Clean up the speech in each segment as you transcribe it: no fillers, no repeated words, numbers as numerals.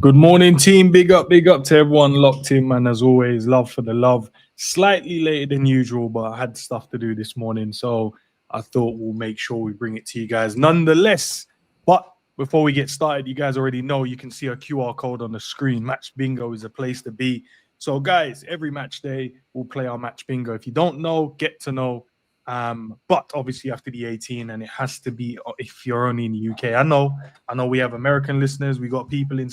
Good morning, team. Big up to everyone locked in, man. As always, love for the love. Slightly later than usual, but I had stuff to do this morning, so I thought we'll make sure we bring it to you guys nonetheless. But before we get started, you guys already know you can see a QR code on the screen. Match Bingo is a place to be. So, guys, every match day we'll play our Match Bingo. If you don't know, get to know. But obviously you have to be 18 and it has to be if you're only in the UK. I know we have American listeners. We got people in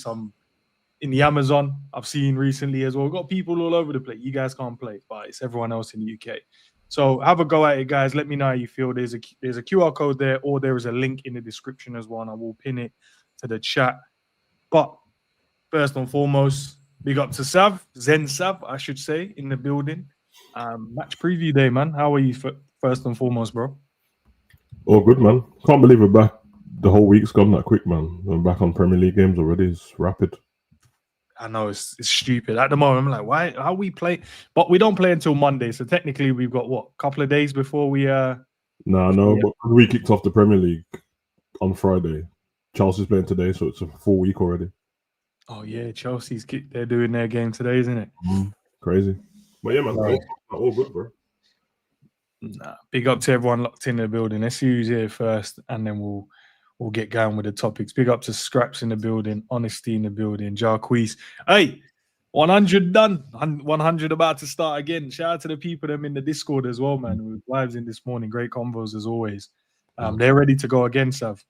the Amazon I've seen recently as well. We've got people all over the place. You guys can't play, but it's everyone else in the UK. So have a go at it, guys. Let me know how you feel. There's a QR code there, or there is a link in the description as well, and I will pin it to the chat. But first and foremost, big up to Zen Sav, I should say, in the building. Match preview day, man. How are you first and foremost, bro? Oh, good, man. Can't believe we're back. The whole week's gone that quick, man. We're back on Premier League games already. It's rapid. I know it's stupid. At the moment, I'm like, how we play? But we don't play until Monday. So technically we've got a couple of days before we but we kicked off the Premier League on Friday. Chelsea's playing today, so it's a full week already. Oh yeah, they're doing their game today, isn't it? Crazy. But yeah, man, all good, bro. Nah, big up to everyone locked in the building. Let's see who's here first, and then we'll get going with the topics. Big up to Scraps in the building, Honesty in the building, Jarquez. Hey, 100 done. 100 about to start again. Shout out to the people them in the Discord as well, man. With lives in this morning. Great convos as always. They're ready to go again, Sav.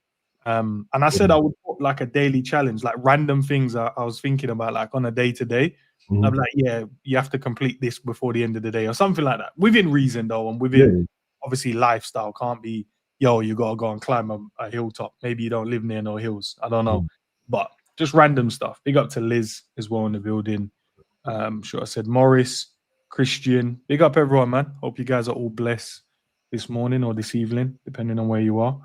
And I said I would put like a daily challenge, like random things I was thinking about, like on a day-to-day. I'm like, yeah, you have to complete this before the end of the day or something like that. Within reason, though, and within obviously lifestyle. Can't be, you got to go and climb a hilltop. Maybe you don't live near no hills. I don't know. But just random stuff. Big up to Liz as well in the building. Sure, I said Morris, Christian. Big up everyone, man. Hope you guys are all blessed this morning or this evening, depending on where you are.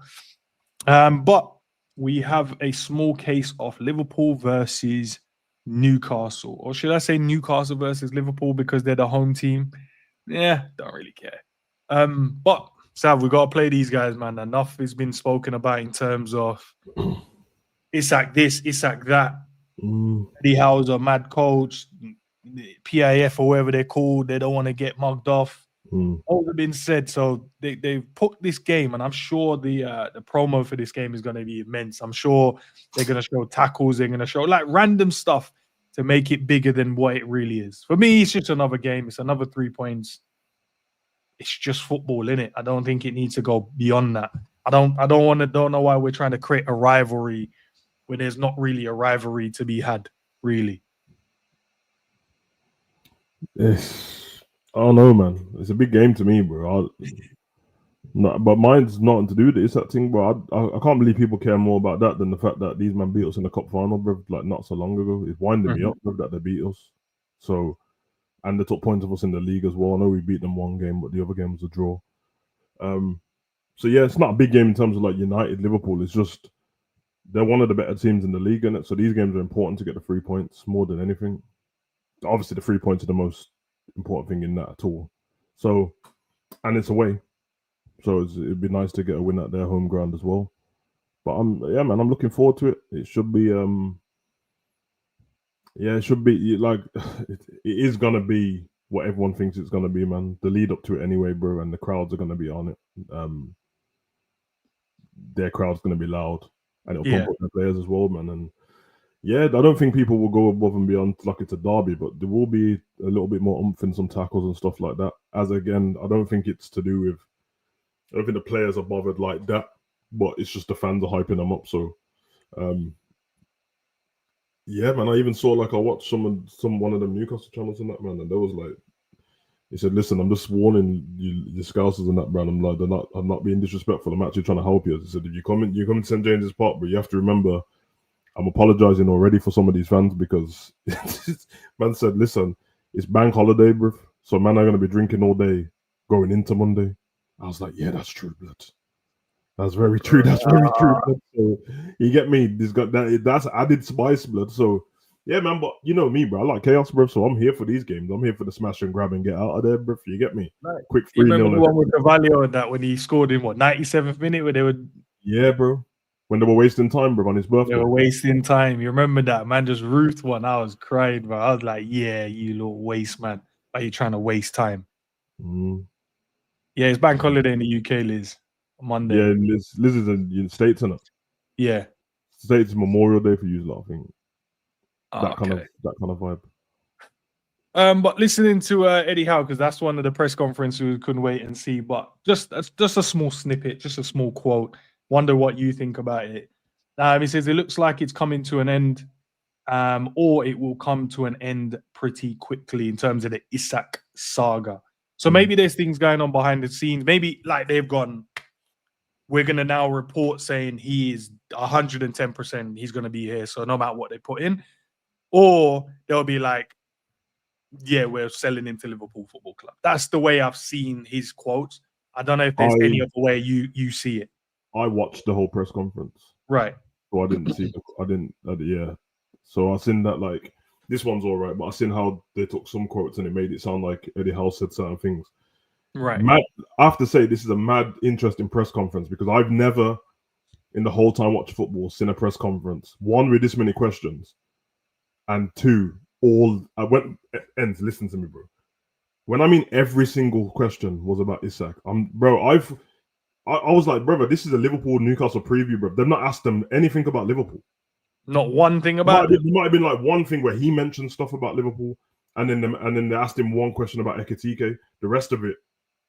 But we have a small case of Liverpool versus Newcastle, or should I say Newcastle versus Liverpool because they're the home team? Yeah, don't really care. But Sav, we got to play these guys, man. Enough has been spoken about in terms of Isak this, Isak that. Eddie Howe's a mad coach, PIF or whatever they're called. They don't want to get mugged off. All have been said, so they've put this game, and I'm sure the promo for this game is going to be immense. I'm sure they're going to show tackles, they're going to show like random stuff to make it bigger than what it really is. For me, it's just another game. It's another 3 points. It's just football, innit? I don't think it needs to go beyond that. I don't know why we're trying to create a rivalry when there's not really a rivalry to be had, really. I don't know, man. It's a big game to me, bro. But mine's nothing to do with it. It's that thing, bro. I can't believe people care more about that than the fact that these men beat us in the cup final, bro. Like not so long ago. It's winding me up, bro, that they beat us. So, and they took points of us in the league as well. I know we beat them one game, but the other game was a draw. So yeah, it's not a big game in terms of like United, Liverpool. It's just they're one of the better teams in the league, innit? So these games are important to get the 3 points more than anything. Obviously, the 3 points are the most important thing in that at all. So, and it's away, so it'd be nice to get a win at their home ground as well. But I'm looking forward to it. It should be it should be like it is gonna be what everyone thinks it's gonna be, man. The lead up to it anyway, bro, and the crowds are gonna be on it. Their crowd's gonna be loud, and it'll pump up the players as well, man. And yeah, I don't think people will go above and beyond like it's a derby, but there will be a little bit more oomph in some tackles and stuff like that. As again, I don't think it's to do with, I don't think the players are bothered like that, but it's just the fans are hyping them up. So, yeah, man, I even saw like I watched one of them Newcastle channels and that, man, and there was like, he said, "Listen, I'm just warning you, the Scousers and that, man. I'm not being disrespectful. I'm actually trying to help you." He said, "If you come to St James's Park, but you have to remember." I'm apologizing already for some of these fans because man said, listen, it's bank holiday, bro. So man are going to be drinking all day going into Monday. I was like, yeah, that's true, blood. That's very true. That's very true. Blood. So you get me? That's added spice, blood. So yeah, man, but you know me, bro. I like chaos, bro. So I'm here for these games. I'm here for the smash and grab and get out of there, bro. You get me? Right. Quick 3-0. You remember the one with Cavallo and that when he scored in 97th minute where they would... Yeah, bro. when they were wasting time, bro, on his birthday. They were wasting time. You remember that, man? Just Ruth one. I was crying, bro. I was like, yeah, you little waste, man. Why are you trying to waste time? Mm. Yeah, it's bank holiday in the UK, Liz. Monday. Yeah, Liz is in the States, isn't it? Yeah. States Memorial Day for you lot, I think. Oh, That kind of vibe. But listening to Eddie Howe, because that's one of the press conferences we couldn't wait and see. But just a small snippet, just a small quote. Wonder what you think about it. He says it looks like it's coming to an end, or it will come to an end pretty quickly in terms of the Isak saga. So maybe there's things going on behind the scenes. Maybe like they've gone, we're going to now report saying he is 110%, he's going to be here. So no matter what they put in, or they'll be like, yeah, we're selling him to Liverpool Football Club. That's the way I've seen his quotes. I don't know if there's any other way you see it. I watched the whole press conference. Right. So I didn't see, yeah. So I seen that, like, this one's all right, but I seen how they took some quotes and it made it sound like Eddie Howe said certain things. Right. I have to say, this is a mad, interesting press conference because I've never, in the whole time watching football, seen a press conference, one, with this many questions, and two, listen to me, bro. When I mean every single question was about Isak, I was like, brother, this is a Liverpool Newcastle preview, bro. They've not asked them anything about Liverpool. Not one thing about it. There might have been like one thing where he mentioned stuff about Liverpool, and then they asked him one question about Ekitike. The rest of it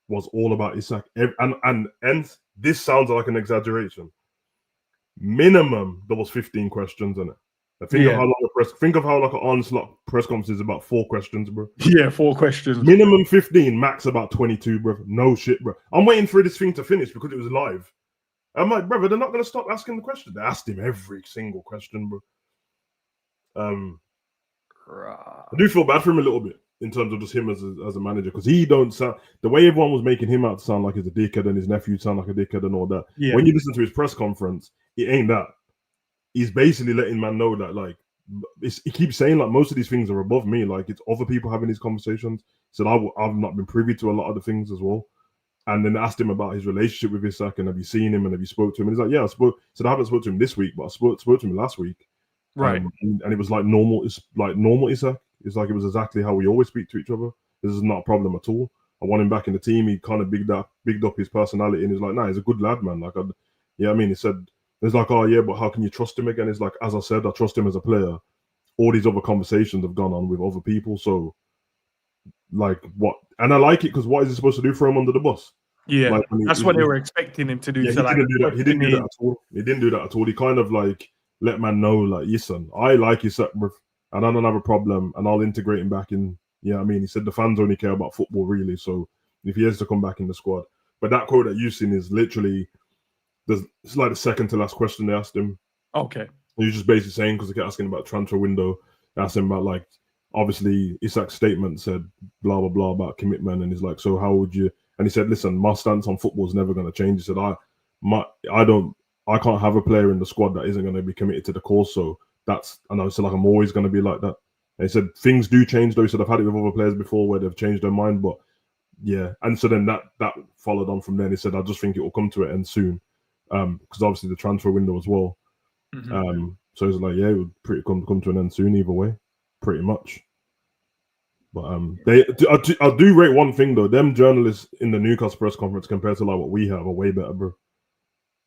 was all about Isak. And this sounds like an exaggeration. Minimum, there was 15 questions in it. Think of how like an onslaught press conference is about 4 questions, bro. Yeah, 4 questions. Minimum 15, max about 22, bro. No shit, bro. I'm waiting for this thing to finish because it was live. I'm like, brother, they're not gonna stop asking the question. They asked him every single question, bro. I do feel bad for him a little bit in terms of just him as a manager because he don't sound the way everyone was making him out to sound like he's a dickhead and his nephew sound like a dickhead and all that. Yeah. When you listen to his press conference, it ain't that. He's basically letting man know that like he keeps saying like most of these things are above me. Like it's other people having these conversations. So I've not been privy to a lot of the things as well. And then asked him about his relationship with Isak and have you seen him and have you spoke to him? And he's like, yeah, I spoke. So I haven't spoke to him this week, but I spoke to him last week. Right. And it was like normal. It's like normal Isak. It's like it was exactly how we always speak to each other. This is not a problem at all. I want him back in the team. He kind of bigged up his personality and he's like, nah, he's a good lad, man. Like, I mean, he said, it's like, oh yeah, but how can you trust him again? It's like, as I said, I trust him as a player. All these other conversations have gone on with other people. So, like, what? And I like it because what is he supposed to do? Throw him under the bus? Yeah, like, that's what they were expecting him to do. Yeah, he didn't do that. He didn't do that at all. He didn't do that at all. He kind of like let man know, like, listen, I like Isak, and I don't have a problem, and I'll integrate him back in. Yeah, I mean, he said the fans only care about football, really. So if he has to come back in the squad, but that quote that you've seen is literally, it's like the second to last question they asked him. Okay. He was just basically saying, because they kept asking about transfer window, asked him about like, obviously Isak's statement said blah blah blah about commitment, and he's like, so how would you? And he said, listen, my stance on football is never going to change. He said, I can't have a player in the squad that isn't going to be committed to the cause. So I said, like, I'm always going to be like that. And he said, things do change though. He said, I've had it with other players before where they've changed their mind, but yeah. And so then that followed on from there. He said, I just think it will come to an end soon. Because obviously the transfer window as well. Mm-hmm. So he's like, yeah, it would come to an end soon either way, pretty much. But I do rate one thing though. Them journalists in the Newcastle press conference compared to like what we have are way better, bro.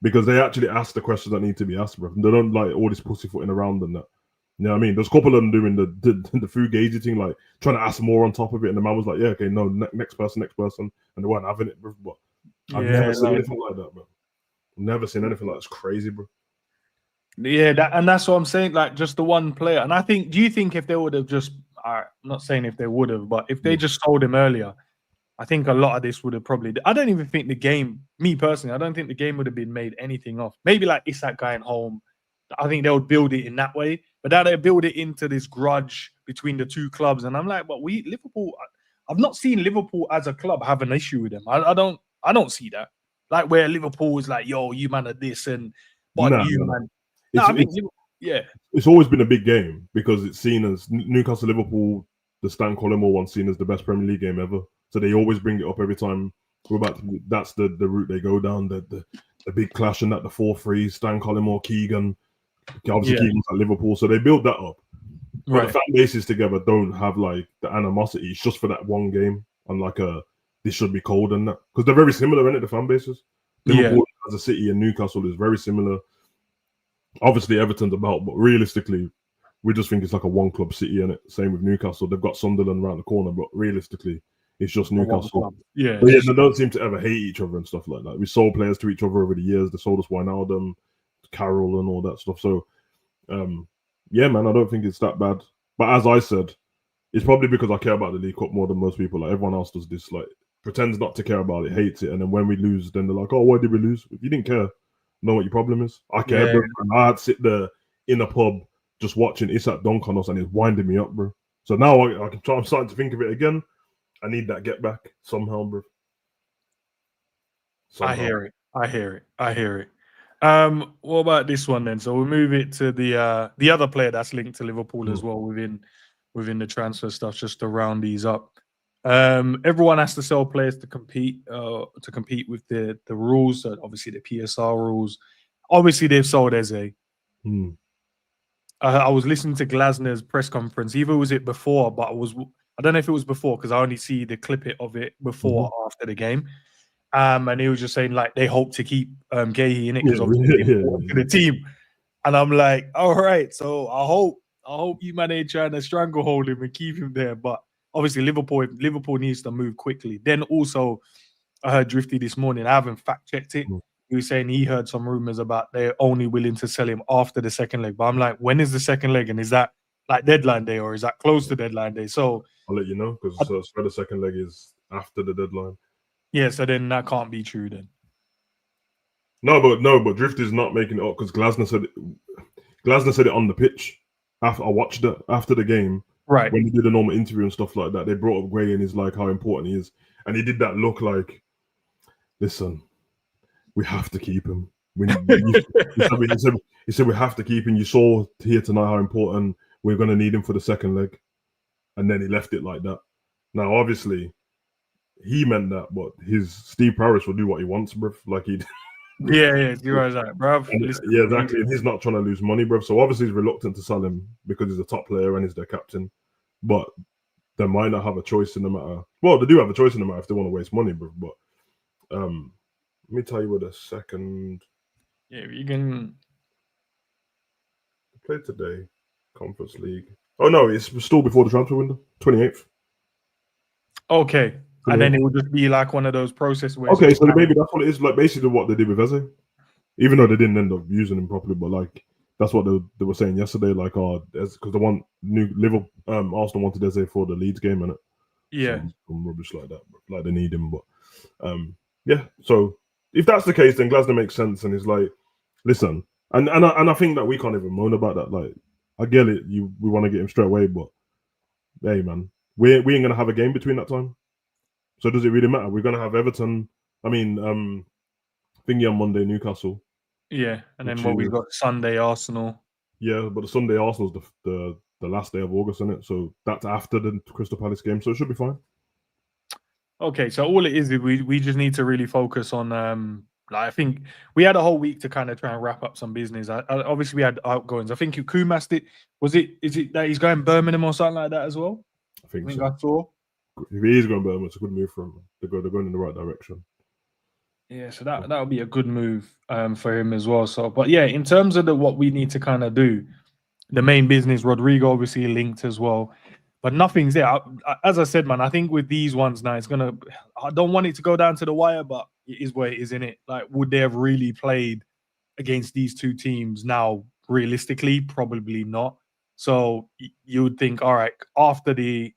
Because they actually ask the questions that need to be asked, bro. They don't like all this pussyfooting around and that. You know what I mean? There's a couple of them doing the food gauge thing, like trying to ask more on top of it, and the man was like, yeah, okay, no, next person, and they weren't having it, bro. But I've never seen anything like that, bro. Never seen anything like that. It's crazy, bro. Yeah, that's what I'm saying. Like, just the one player. And I think, do you think if they would have just, I'm not saying if they would have, but if they just sold him earlier, I think a lot of this would have probably. I don't even think the game, me personally, I don't think the game would have been made anything off. Maybe like Isak going home. I think they would build it in that way, but now they build it into this grudge between the two clubs. And I'm like, but Liverpool, I've not seen Liverpool as a club have an issue with them. I don't see that. Like where Liverpool is like, yo, you man are this and man. It's always been a big game because it's seen as Newcastle Liverpool, the Stan Collymore one, seen as the best Premier League game ever. So they always bring it up every time we're about to. That's the route they go down. The a big clash and that the 4-3, Stan Collymore, Keegan. Obviously, Keegan's at Liverpool, so they build that up. But the fan bases together don't have like the animosity. It's just for that one game and like this should be cold and that because they're very similar, isn't it? The fan bases. Liverpool as a city and Newcastle is very similar. Obviously, Everton's about, but realistically, we just think it's like a one-club city, and same with Newcastle. They've got Sunderland around the corner, but realistically, it's just Newcastle. Yeah, but they don't seem to ever hate each other and stuff like that. We sold players to each other over the years. They sold us Wijnaldum, Carroll, and all that stuff. So, yeah, man, I don't think it's that bad. But as I said, it's probably because I care about the League Cup more than most people. Like everyone else does this, like pretends not to care about it, hates it, and then when we lose, then they're like, "Oh, why did we lose?" If you didn't care, know what your problem is. I care, bro. And I had to sit there in a pub just watching Isak dunk on us, and it's winding me up, bro. So now I'm starting to think of it again. I need that get back somehow, bro. Somehow. I hear it. What about this one then? So we'll move it to the other player that's linked to Liverpool as well within the transfer stuff, just to round these up. Everyone has to sell players to compete with the rules. So obviously the PSR rules. Obviously they've sold Eze. I was listening to Glasner's press conference. Either was it before, but I don't know if it was before because I only see the clip of it before or after the game. And he was just saying like they hope to keep Guehi in it because obviously to the team. And I'm like, all right, so I hope you man ain't trying to stranglehold him and keep him there. But obviously Liverpool needs to move quickly. Then also I heard Drifty this morning. I haven't fact checked it. He was saying he heard some rumors about they're only willing to sell him after the second leg. But I'm like, when is the second leg? And is that like deadline day or is that close to deadline day? So I'll let you know because the second leg is after the deadline. Yeah, so then that can't be true then. No, but Drifty's not making it up because Glasner said it on the pitch. I watched it after the game. Right. When he did a normal interview and stuff like that, they brought up Gray and he's like how important he is. And he did that look like, listen, we have to keep him. He said we have to keep him. You saw here tonight how important we're going to need him for the second leg. And then he left it like that. Now, obviously, he meant that, but Steve Parrish will do what he wants, bruv. Like he... Yeah, you're right, bruv. Yeah, exactly. And he's not trying to lose money, bruv. So obviously he's reluctant to sell him because he's a top player and he's their captain. But they might not have a choice in the matter. Well, they do have a choice in the matter if they want to waste money, bruv. But let me tell you what a second. Yeah, you can play today, Conference League. Oh no, it's still before the transfer window, 28th. Okay. And then it would just be like one of those processes where... Okay, so maybe that's what it is. Like basically what they did with Eze. Even though they didn't end up using him properly, but like that's what they were saying yesterday. Like, because they want Liverpool, Arsenal wanted Eze for the Leeds game, innit? Yeah. Some rubbish like that. Like they need him, but yeah. So if that's the case, then Glasner makes sense, and he's like, listen, and I think that we can't even moan about that. Like, I get it. We want to get him straight away, but hey, man, we ain't gonna have a game between that time. So does it really matter? We're gonna have Everton. I mean, thingy on Monday, Newcastle. Yeah, and then we've got Sunday, Arsenal. Yeah, but the Sunday Arsenal's the last day of August, isn't it? So that's after the Crystal Palace game, so it should be fine. Okay, so all it is we just need to really focus on like I think we had a whole week to kind of try and wrap up some business. Obviously we had outgoings. I think Kumas did. Is it that he's going Birmingham or something like that as well? I think so. I saw. If he is going Birmingham, it's a good move for him. They're going in the right direction. Yeah, so that would be a good move for him as well. So, but yeah, in terms of what we need to kind of do, the main business, Rodrigo obviously linked as well, but nothing's there. As I said, man, I think with these ones now, I don't want it to go down to the wire, but it is where it is, innit? Like, would they have really played against these two teams now? Realistically, probably not. So you would think, all right, after the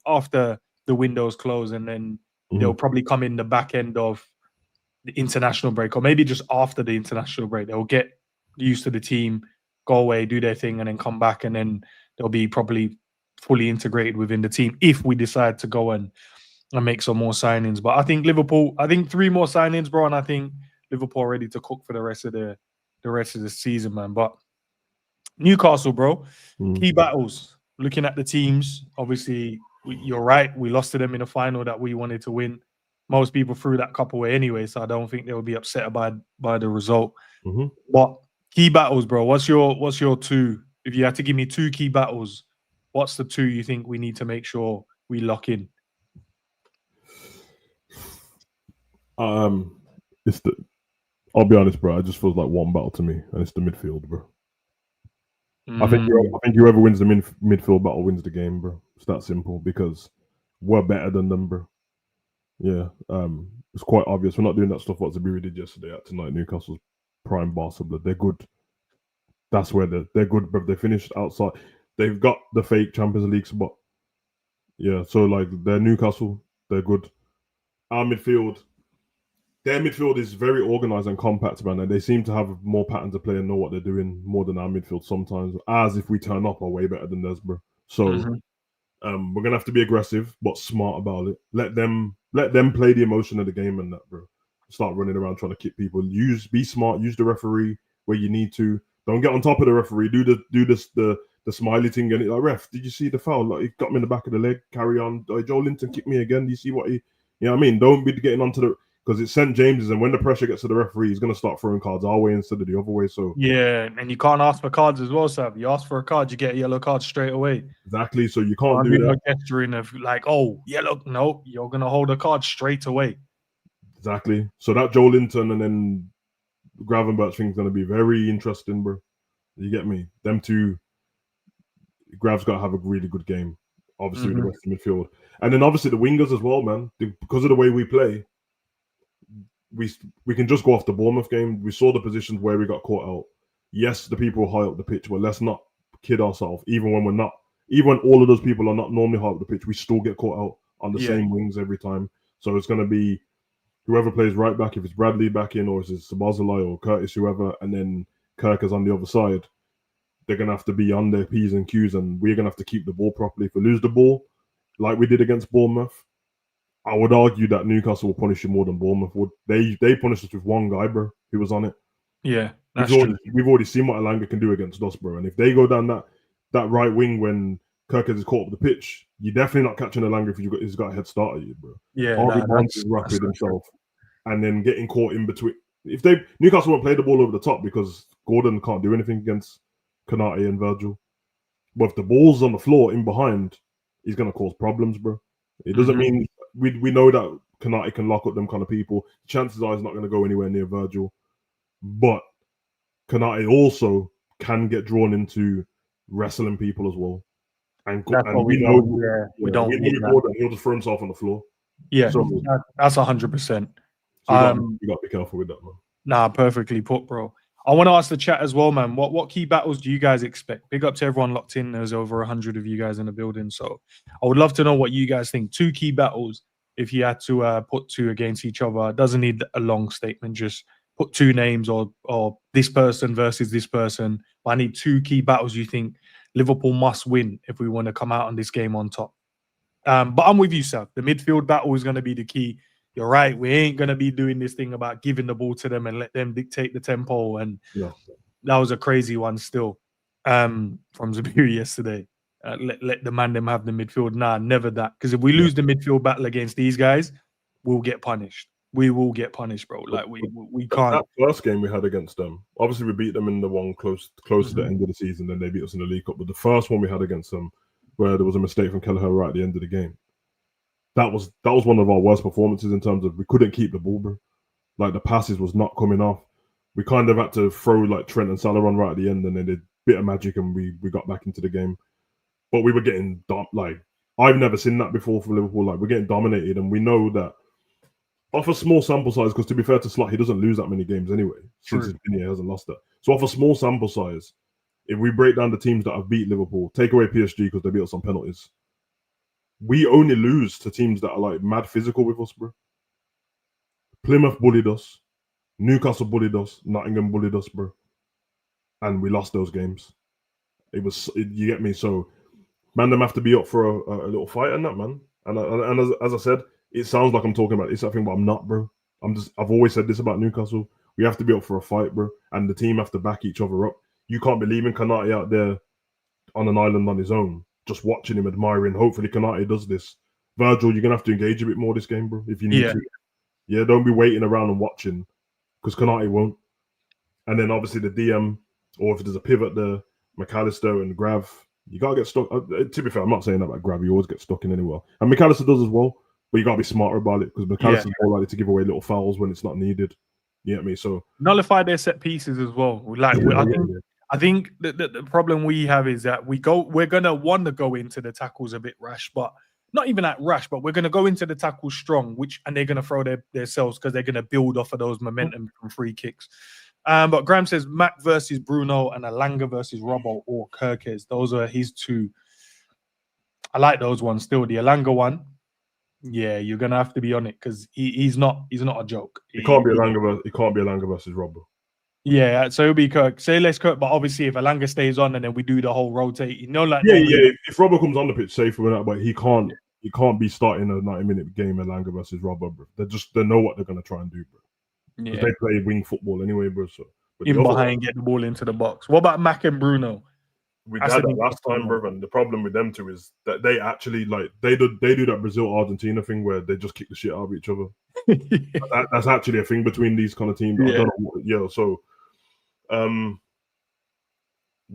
windows close, and then they'll probably come in the back end of the international break, or maybe just after the international break, they'll get used to the team, go away, do their thing, and then come back, and then they'll be probably fully integrated within the team if we decide to go and make some more signings. But I think Liverpool, 3 more signings, bro, and I think Liverpool are ready to cook for the rest of the season, man. But Newcastle, bro, key battles. Looking at the teams, obviously, you're right. We lost to them in a final that we wanted to win. most people threw that cup away anyway, so I don't think they would be upset by the result. Mm-hmm. But key battles, bro. What's your two? If you had to give me two key battles, what's the two you think we need to make sure we lock in? It's the. I'll be honest, bro. It just feels like one battle to me, and it's the midfield, bro. I think whoever wins the midfield battle wins the game, bro. It's that simple because we're better than them, bro. Yeah, it's quite obvious. We're not doing that stuff what Zabiri did yesterday at tonight. Newcastle's prime Barcelona. They're good. That's where they're good, bro. They finished outside. They've got the fake Champions League spot. Yeah, so like they're Newcastle. They're good. Our midfield. Their midfield is very organised and compact, man, and they seem to have more patterns of play and know what they're doing more than our midfield sometimes. As if we turn up are way better than theirs, bro. So we're gonna have to be aggressive but smart about it. Let them play the emotion of the game and that, bro. Start running around trying to kick people. Be smart. Use the referee where you need to. Don't get on top of the referee. Do the smiley thing and it like, ref, did you see the foul? Like he got me in the back of the leg. Carry on. Joe Linton kicked me again. Do you see what he? You know what I mean? Don't be getting onto the. Because it's St. James's, and when the pressure gets to the referee, he's going to start throwing cards our way instead of the other way. So yeah, and you can't ask for cards as well, Sav. You ask for a card, you get a yellow card straight away. Exactly. So you can't do that. No gesturing of like, oh, yellow. No, you're going to hold a card straight away. Exactly. So that Joe Linton and then Gravenberch thing is going to be very interesting, bro. You get me? Them two, Grav's got to have a really good game. Obviously, with the rest of the midfield, and then obviously the wingers as well, man. Because of the way we play. We can just go off the Bournemouth game. We saw the positions where we got caught out. Yes, the people high up the pitch, but let's not kid ourselves. Even when all of those people are not normally high up the pitch, we still get caught out on the same wings every time. So it's going to be whoever plays right back, if it's Bradley back in or if it's Szoboszlai or Curtis, whoever, and then Kirk is on the other side. They're going to have to be on their P's and Q's, and we're going to have to keep the ball properly. If we lose the ball, like we did against Bournemouth, I would argue that Newcastle will punish you more than Bournemouth would. They punished us with one guy, bro, who was on it. Yeah, we've already seen what Elanga can do against us, bro. And if they go down that right wing when Kirk is caught up the pitch, you're definitely not catching Elanga if he's got a head start at you, bro. Yeah, Harvey Barnes is rapid himself, and then getting caught in between. If Newcastle won't play the ball over the top because Gordon can't do anything against Konate and Virgil. But if the ball's on the floor in behind, he's gonna cause problems, bro. It doesn't mean. We know that Konate can lock up them kind of people. Chances are he's not going to go anywhere near Virgil. But Konate also can get drawn into wrestling people as well. And we know he'll just throw himself on the floor. Yeah, so, that's 100%. So you got to be careful with that, man. Nah, perfectly put, bro. I want to ask the chat as well, man. What key battles do you guys expect? Big up to everyone locked in. There's over 100 of you guys in the building. So I would love to know what you guys think. Two key battles, if you had to put two against each other. It doesn't need a long statement. Just put two names or this person versus this person. But I need two key battles you think Liverpool must win if we want to come out on this game on top. But I'm with you, Seth. The midfield battle is going to be the key. You're right. We ain't going to be doing this thing about giving the ball to them and let them dictate the tempo. And that was a crazy one still from Zabiri yesterday. Let the man them have the midfield. Nah, never that. Because if we lose the midfield battle against these guys, we'll get punished. We will get punished, bro. Like we can't. That first game we had against them, obviously we beat them in the one close to the end of the season. Then they beat us in the League Cup. But the first one we had against them, where there was a mistake from Kelleher right at the end of the game, that was one of our worst performances in terms of we couldn't keep the ball, bro. Like the passes was not coming off. We kind of had to throw like Trent and Salah on right at the end, and then did a bit of magic, and we got back into the game. But we were getting like I've never seen that before for Liverpool. Like we're getting dominated, and we know that off a small sample size. Because to be fair to Slot, he doesn't lose that many games anyway. Since he's been here, he hasn't lost that. So off a small sample size, if we break down the teams that have beat Liverpool, take away PSG because they beat us on penalties. We only lose to teams that are like mad physical with us, bro. Plymouth bullied us. Newcastle bullied us. Nottingham bullied us, bro. And we lost those games. You get me? So, man, them have to be up for a little fight in that, man. And as I said, it sounds like I'm talking about this thing, but I'm not, bro. I've always said this about Newcastle. We have to be up for a fight, bro. And the team have to back each other up. You can't be leaving Konate out there on an island on his own, just watching him, admiring. Hopefully Konate does this. Virgil, you're going to have to engage a bit more this game, bro, if you need to. Yeah, don't be waiting around and watching because Konate won't. And then obviously the DM, or if there's a pivot there, McAllister and Grav, you gotta get stuck. To be fair, I'm not saying that about Grav. You always get stuck in anywhere, and McAllister does as well. But you gotta be smarter about it because McAllister's more likely to give away little fouls when it's not needed. You get me? So nullify their set pieces as well. I think the problem we have is that we're gonna want to go into the tackles a bit rash, but not even that rash, but we're gonna go into the tackles strong, and they're gonna throw themselves because they're gonna build off of those momentum from free kicks. But Graham says Mac versus Bruno and Alanga versus Robbo or Kirkes. Those are his two. I like those ones still. The Alanga one, yeah, you're gonna have to be on it because he's not a joke. It can't be Alanga versus Robbo. Yeah, so it'll be Kirk. Say less Kirk, but obviously if Alanga stays on and then we do the whole rotate, If Robbo comes on the pitch safe with that, but he can't be starting a 90-minute game Alanga versus Robbo, bro. They know what they're gonna try and do, bro. Yeah. They play wing football anyway, bro. So in behind, get the ball into the box. What about Mac and Bruno? We had that last time, bro. And the problem with them two is that they actually they do that Brazil-Argentina thing where they just kick the shit out of each other. That's actually a thing between these kind of teams. Yeah. Man,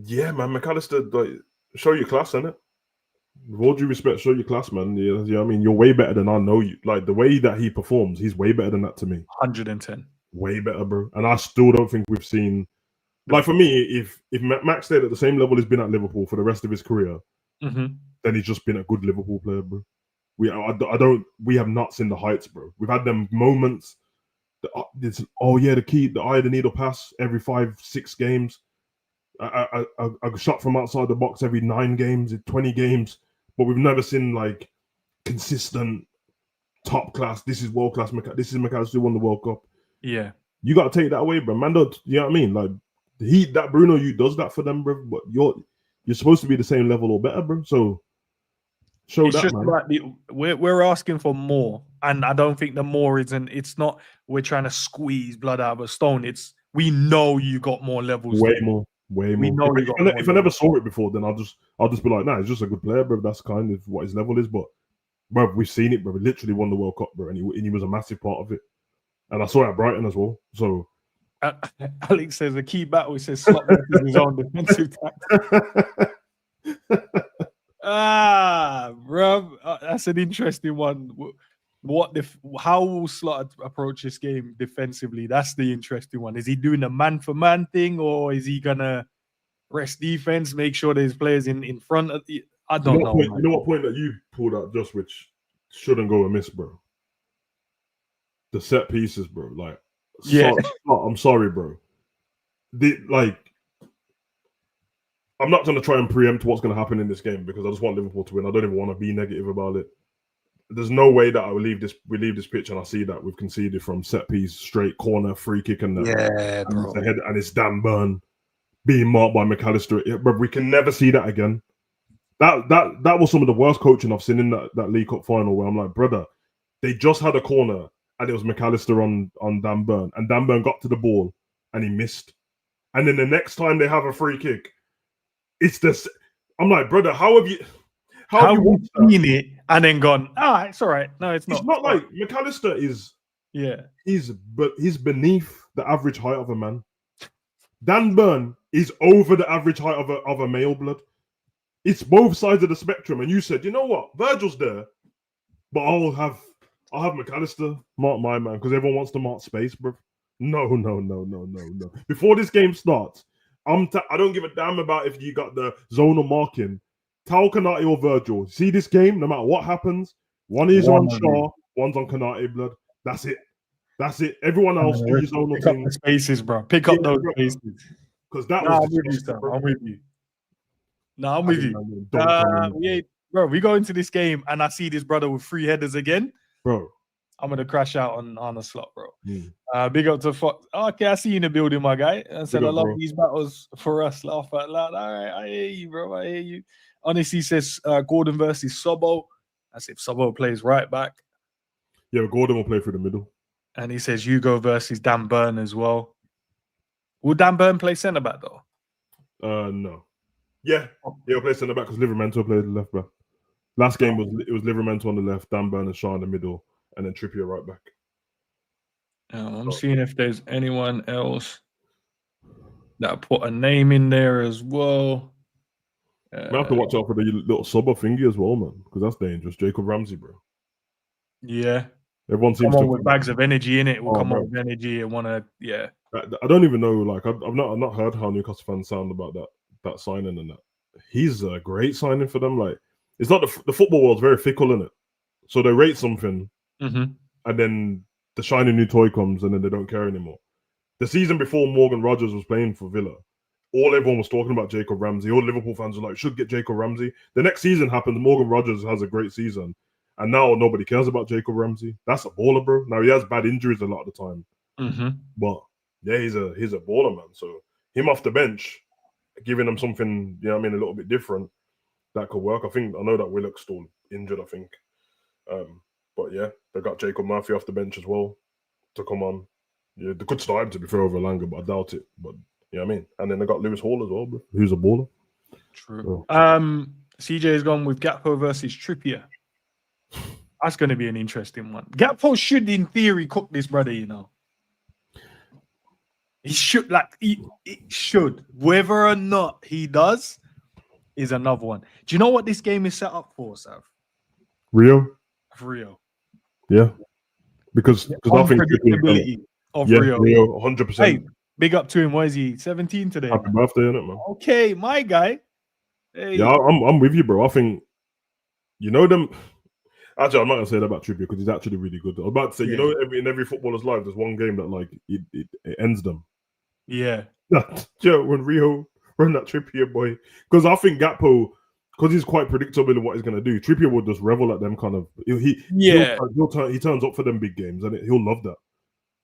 McAllister, show your class, innit? With all due respect, show your class, man. Yeah, I mean, you're way better than I know you. Like the way that he performs, he's way better than that to me. 110. Way better, bro. And I still don't think we've seen. Like for me, if Max stayed at the same level he's been at Liverpool for the rest of his career, then he's just been a good Liverpool player, bro. We have not seen the heights, bro. We've had them moments. The eye of the needle pass every 5-6 games. A shot from outside the box every 9 games, 20 games, but we've never seen like consistent top class. This is world class. This is McAllister who won the World Cup. Yeah, you got to take that away, bro. Man, you know what I mean? Like that Bruno, you does that for them, bro. But you're supposed to be the same level or better, bro. So show it's that, just man. Like we're asking for more, and I don't think the more isn't. It's not we're trying to squeeze blood out of a stone. It's we know you got more levels. Way more. If I never saw it before, then I'll just be like, nah, he's just a good player, bro. That's kind of what his level is. But bro, we've seen it, bro. He literally won the World Cup, bro, and he was a massive part of it. And I saw it at Brighton as well. So Alex says a key battle. He says Slot versus his own defensive tactics. Bro, that's an interesting one. How will Slot approach this game defensively? That's the interesting one. Is he doing a man-for-man thing, or is he gonna rest defense, make sure there's players in front of the? I don't know. You know what point that you pulled out just which shouldn't go amiss, bro? The set pieces, bro. Like, I'm sorry, bro. I'm not going to try and preempt what's going to happen in this game because I just want Liverpool to win. I don't even want to be negative about it. There's no way that we leave this pitch and I see that we've conceded from set piece, straight corner, free kick, and it's Dan Burn being marked by McAllister. But we can never see that again. That was some of the worst coaching I've seen in that League Cup final where I'm like, brother, they just had a corner and it was McAllister on Dan Burn, and Dan Burn got to the ball and he missed. And then the next time they have a free kick, it's this. I'm like, brother, how have you seen it and then gone? It's all right. No, it's not. It's not like McAllister is. Yeah, he's beneath the average height of a man. Dan Burn is over the average height of a male blood. It's both sides of the spectrum. And you said, you know what, Virgil's there, but I'll have McAllister mark my man because everyone wants to mark space, bro. No. Before this game starts, I don't give a damn about if you got the zonal marking. Tal Konate or Virgil. See this game, no matter what happens, one is on Shaw, one's on Konate, blood. That's it. Everyone else do your zonal thing. Pick up the spaces, bro. Pick up those spaces. Because that was I'm with you. No, I'm with you. Bro, we go into this game and I see this brother with 3 headers again. Bro, I'm going to crash out on a Slot, bro. Big up to Fox. Okay, I see you in the building, my guy. I said, I love these battles for us. Laugh out loud. All right, I hear you, bro. I hear you. Honestly says Gordon versus Sobo. That's if Sobo plays right back. Yeah, Gordon will play through the middle. And he says Hugo versus Dan Burn as well. Will Dan Burn play centre back though? No. Yeah, he'll play centre back because Livramento played left back. Last game was Livramento on the left, Dan Burn and Shaw in the middle, and then Trippier right back. I'm seeing if there's anyone else that put a name in there as well. I have to watch out for the little subber thingy as well, man, because that's dangerous. Jacob Ramsey, bro. Yeah. Everyone seems Come to on with bags of energy in it. Will come bro. on with energy and want to, yeah. I don't even know. Like, I've not heard how Newcastle fans sound about that signing and that. He's a great signing for them. Like, it's not the football world's very fickle in it, so they rate something, and then the shiny new toy comes, and then they don't care anymore. The season before Morgan Rogers was playing for Villa, everyone was talking about Jacob Ramsey. All Liverpool fans were like, should get Jacob Ramsey. The next season happens, Morgan Rogers has a great season, and now nobody cares about Jacob Ramsey. That's a baller, bro. Now he has bad injuries a lot of the time, but yeah, he's a baller, man. So him off the bench, giving them something, a little bit different that could work. I know that Willock's still injured, I think. But yeah, they got Jacob Murphy off the bench as well to come on. Yeah, they could start him to be fair over Langer, but I doubt it. But you know what I mean? And then they got Lewis Hall as well, bro, who's a baller. True. CJ has gone with Gakpo versus Trippier. That's going to be an interesting one. Gakpo should, in theory, cook this brother, He should, he should. Whether or not he does is another one. Do you know what this game is set up for, Sav? Rio? For Rio. Yeah. Because I think predictability of Rio. 100%. Hey, big up to him. What is he? 17 today. Happy birthday, innit, man? Okay, my guy. Hey. Yeah, I'm with you, bro. I think, them. Actually, I'm not gonna say that about Trippier because he's actually really good. I was about to say, in every footballer's life, there's one game that it ends them. Yeah. When Rio run that Trippier boy, because I think Gakpo, because he's quite predictable in what he's gonna do. Trippier would just revel at them kind of. He turns up for them big games and he'll love that.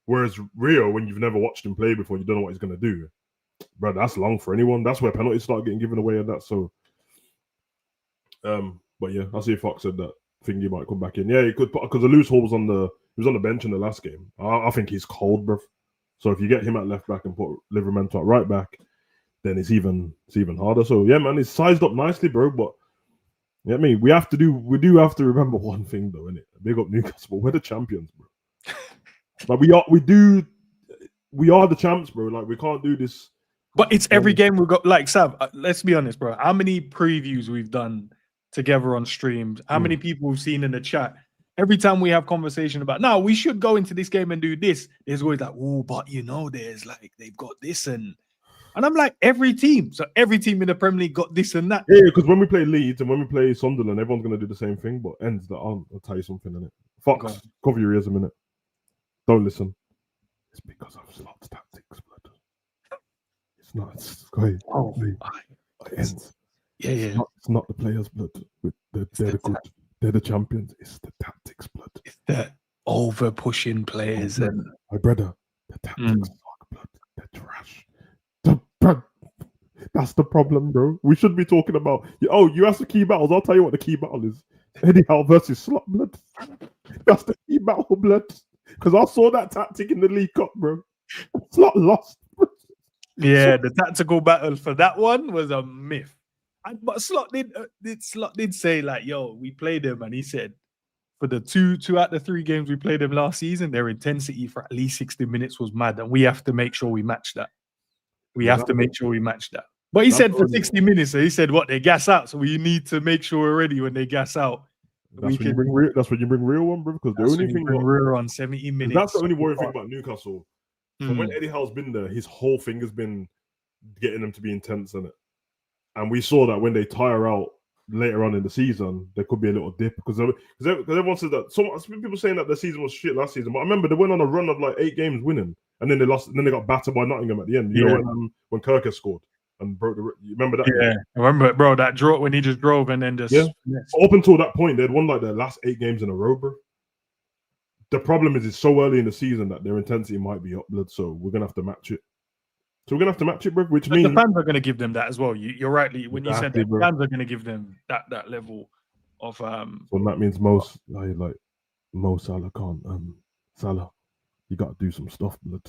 Whereas Rio, when you've never watched him play before, you don't know what he's gonna do. Bro, that's long for anyone. That's where penalties start getting given away and that. So, but yeah, I see Fox said that thingy might come back in. Yeah, he could, because the loose Hall was on the bench in the last game. I think he's cold, bro. So if you get him at left back and put Livermore at right back, then it's even harder. So yeah, man, it's sized up nicely, bro. But yeah, I mean, we do have to remember one thing though, innit? Big up Newcastle, we're the champions, bro. Like we are the champs, bro. Like we can't do this. But it's every game we got. Like Sav, let's be honest, bro. How many previews we've done together on streams? How many people we've seen in the chat? Every time we have conversation about, no, we should go into this game and do this. There's always like, oh, but there's like they've got this and I'm like every team. So every team in the Premier League got this and that. Yeah, because when we play Leeds and when we play Sunderland, everyone's gonna do the same thing. But ends that I'll tell you something in it. Fox, cover your ears a minute. Don't listen. It's because of Slot's tactics, blood. It's not. It's going. Oh, it ends. Yeah. It's not the players' blood. They're the good. They're the champions. It's the tactics, blood. It's the over pushing players and my brother. The tactics suck, blood. They're trash. That's the problem, bro. We should be talking about. You asked the key battles. I'll tell you what the key battle is. Eddie Howe versus Slot, blood. That's the key battle, blood. Because I saw that tactic in the League Cup, bro. Slot lost. Yeah, the tactical battle for that one was a myth. But Slot did say like, yo, we played them, and he said for the two out of the 3 games we played them last season, their intensity for at least 60 minutes was mad, and we have to make sure we match that. But he said for 60 minutes, so he said what they gas out, so we need to make sure we're ready when they gas out. That's when you bring real one, bro. Because the only thing real on 70 minutes. That's the only worrying thing about Newcastle. So when Eddie Howe's been there, his whole thing has been getting them to be intense in it. And we saw that when they tire out later on in the season, there could be a little dip because everyone says that. Some people saying that the season was shit last season, but I remember they went on a run of like 8 games winning, and then they lost. And then they got battered by Nottingham at the end. You know when Kirk scored and broke the. You remember that? Yeah, I remember it, bro. That draw when he just drove and then just Up until that point, they'd won like their last 8 games in a row, bro. The problem is it's so early in the season that their intensity might be up, blood. So we're gonna have to match it. Bro. Which means the fans are gonna give them that as well. You're right when you said that. The fans are gonna give them that level of. So that means like Mo Salah can't. Salah, you got to do some stuff, blood.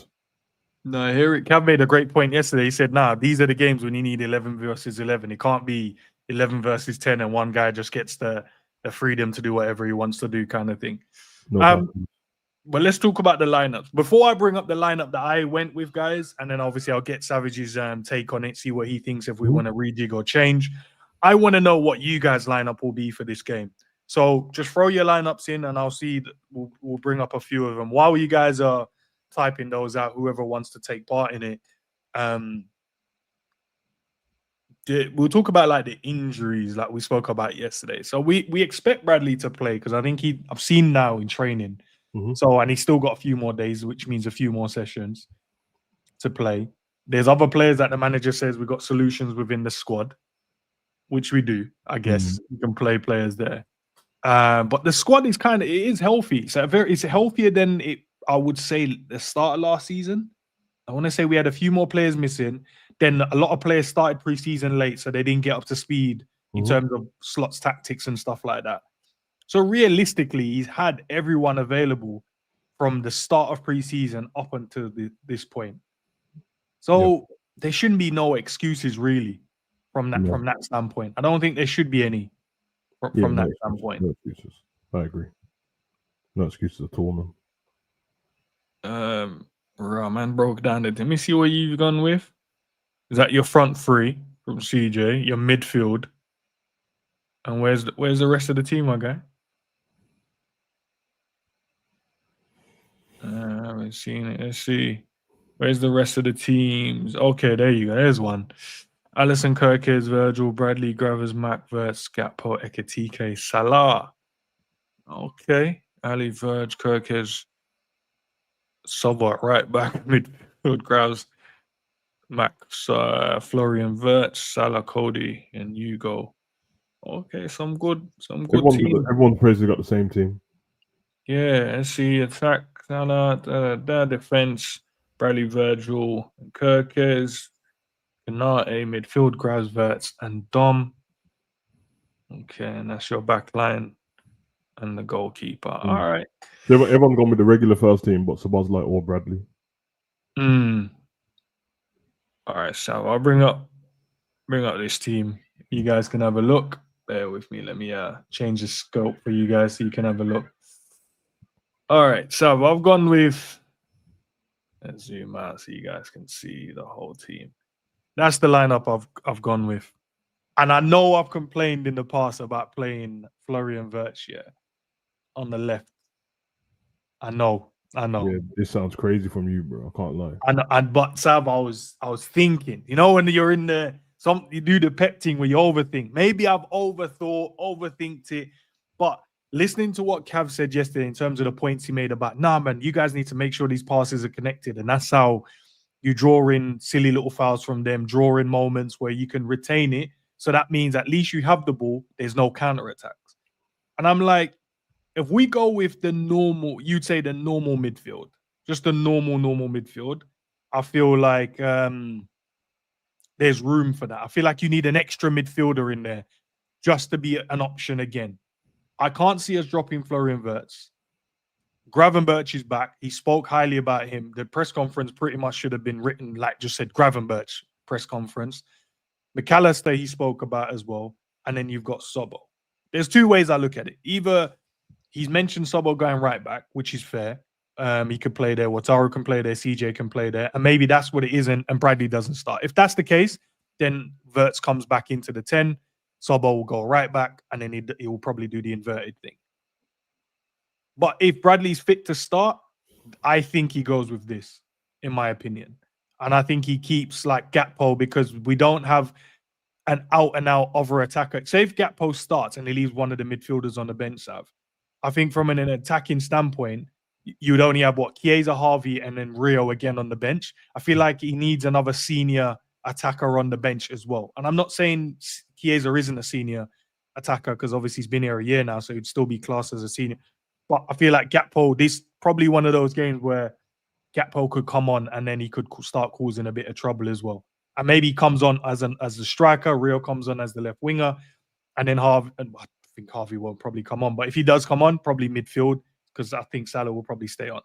No, Cav made a great point yesterday. He said, "Nah, these are the games when you need 11 versus 11. It can't be 11 versus 10, and one guy just gets the freedom to do whatever he wants to do, kind of thing." But let's talk about the lineups. Before I bring up the lineup that I went with, guys, and then obviously I'll get Savage's take on it, see what he thinks if we want to rejig or change. I want to know what you guys' lineup will be for this game. So just throw your lineups in, and I'll see. We'll bring up a few of them while you guys are typing those out. Whoever wants to take part in it. We'll talk about like the injuries like we spoke about yesterday. So we expect Bradley to play because I think I've seen now in training. So, and he's still got a few more days, which means a few more sessions to play. There's other players that the manager says we've got solutions within the squad, which we do, I guess. You can play players there. But the squad is it is healthy. So it's healthier than I would say the start of last season. I want to say we had a few more players missing. Then a lot of players started preseason late, so they didn't get up to speed in terms of slots, tactics, and stuff like that. So realistically, he's had everyone available from the start of preseason up until this point. So there shouldn't be no excuses really from that standpoint. I don't think there should be any from that standpoint. No excuses. I agree. No excuses at all, man. Man broke down it. Let me see what you've gone with. Is that your front three from CJ, your midfield, and where's the rest of the team, my guy? I haven't seen it. Let's see. Where's the rest of the teams? Okay, there you go. There's one. Alisson, Kirkes, Virgil, Bradley, Gravers, Mac, Verts, Gakpo, Ekitike, Salah. Okay. Ali, Verge, Kirkes, Sobot, right back, midfield, Graves, Max, Florian, Verts, Salah, Cody, and Hugo. Okay, some good team. Everyone prays they got the same team. Yeah, let's see. Attack, Salah, defense, Bradley, Virgil, and Kirkes, Kanate, midfield, Graves, Verts, and Dom. Okay, and that's your back line and the goalkeeper. All right. Everyone gone with the regular first team, but Szoboszlai or Bradley. All right, so I'll bring up this team. You guys can have a look. Bear with me. Let me change the scope for you guys so you can have a look. All right, so I've gone with. Let's zoom out so you guys can see the whole team. That's the lineup I've gone with, and I know I've complained in the past about playing Florian Wirtz on the left. I know. Yeah, this sounds crazy from you, bro. I can't lie. But Sab, I was thinking, when you're in you do the pep thing where you overthink. Maybe I've overthinked it, but listening to what Cav said yesterday in terms of the points he made about, man, you guys need to make sure these passes are connected, and that's how you draw in silly little fouls from them, draw in moments where you can retain it. So that means at least you have the ball. There's no counterattacks. And I'm like, if we go with the normal, you'd say the normal midfield, just the normal midfield, I feel like there's room for that. I feel like you need an extra midfielder in there just to be an option again. I can't see us dropping Florian Wirtz. Gravenberch is back. He spoke highly about him. The press conference pretty much should have been written like just said Gravenberch press conference. McAllister he spoke about as well. And then you've got Sobo. There's two ways I look at it. Either he's mentioned Sobo going right back, which is fair. He could play there. Wataru can play there. CJ can play there. And maybe that's what it is, and Bradley doesn't start. If that's the case, then Wirtz comes back into the 10. Sobo will go right back, and then he will probably do the inverted thing. But if Bradley's fit to start, I think he goes with this, in my opinion. And I think he keeps like Gakpo because we don't have an out-and-out other attacker. Say if Gakpo starts and he leaves one of the midfielders on the bench, I think from an attacking standpoint, you would only have Chiesa, Harvey, and then Rio again on the bench. I feel like he needs another senior attacker on the bench as well. And I'm not saying Chiesa isn't a senior attacker because obviously he's been here a year now, so he'd still be classed as a senior. But I feel like Gakpo, this probably one of those games where Gakpo could come on and then he could start causing a bit of trouble as well. And maybe he comes on as a striker, Rio comes on as the left winger, and then Harvey, and I think Harvey won't probably come on. But if he does come on, probably midfield, because I think Salah will probably stay on.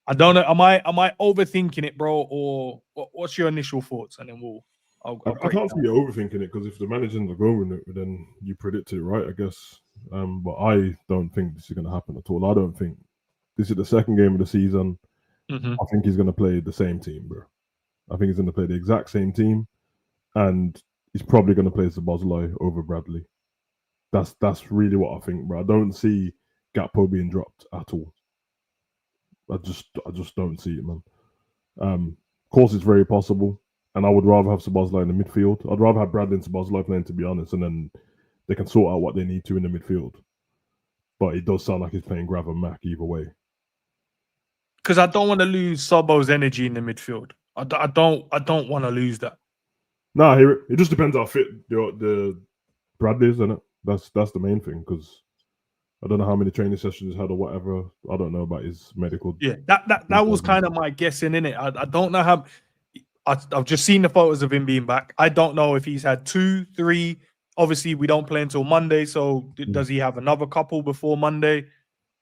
I don't know. Am I overthinking it, bro? Or what's your initial thoughts? And then I can't see you overthinking it, because if the manager's not going with it, then you predict it, right? I guess. But I don't think this is going to happen at all. I don't think This is the second game of the season. Mm-hmm. I think he's going to play the same team, bro. I think he's going to play the exact same team, and he's probably going to play Szoboszlai over Bradley. That's really what I think, bro. I don't see Gakpo being dropped at all. I just don't see it, man. Of course, it's very possible, and I would rather have Szoboszlai in the midfield. I'd rather have Bradley and Szoboszlai playing, to be honest, and then they can sort out what they need to in the midfield. But it does sound like he's playing Grav and Mac either way. Because I don't want to lose Sobo's energy in the midfield. I don't want to lose that. Nah, it just depends how fit the Bradley is, isn't it? That's the main thing, because I don't know how many training sessions he's had or whatever. I don't know about his medical. Yeah, that was kind of my guessing, in it. I don't know how. I've just seen the photos of him being back. I don't know if he's had 2, 3. Obviously, we don't play until Monday, so does he have another couple before Monday?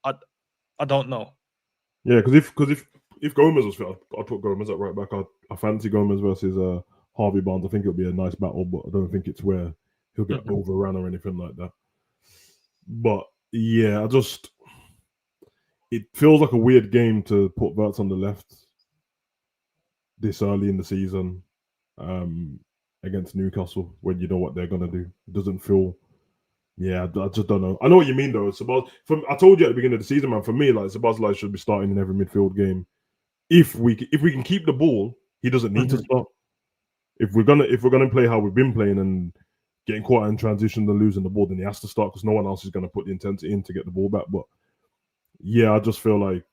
I don't know. Yeah, because if Gomez was fit, I'd put Gomez at right back. I fancy Gomez versus Harvey Barnes. I think it'll be a nice battle, but I don't think it's where he'll get overrun or anything like that. But yeah, it feels like a weird game to put Wirtz on the left this early in the season against Newcastle when you know what they're gonna do. It doesn't feel. Yeah, I just don't know. I know what you mean though. I told you at the beginning of the season, man. For me, like Szoboszlai should be starting in every midfield game. If we can keep the ball, he doesn't need to start. If we're gonna play how we've been playing and getting caught in transition and losing the ball, then he has to start because no one else is gonna put the intensity in to get the ball back. But yeah, I just feel like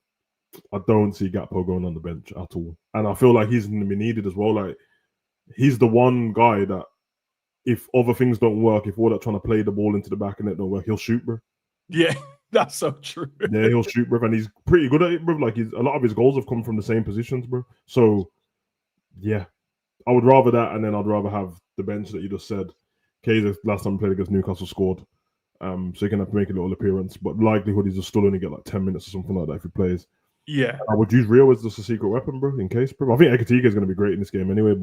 I don't see Gakpo going on the bench at all, and I feel like he's going to be needed as well. Like he's the one guy that, if other things don't work, if all that trying to play the ball into the back of net don't work, he'll shoot, bro. Yeah, that's so true. Yeah, he'll shoot, bro, and he's pretty good at it, bro. Like a lot of his goals have come from the same positions, bro. So yeah, I would rather that, and then I'd rather have the bench that you just said. Kaiser last time he played against Newcastle scored, so he can have to make a little appearance, but likelihood he's just still only get like 10 minutes or something like that if he plays. Yeah, I would use Rio as just a secret weapon, bro, in case, bro. I think Ekatike is going to be great in this game anyway,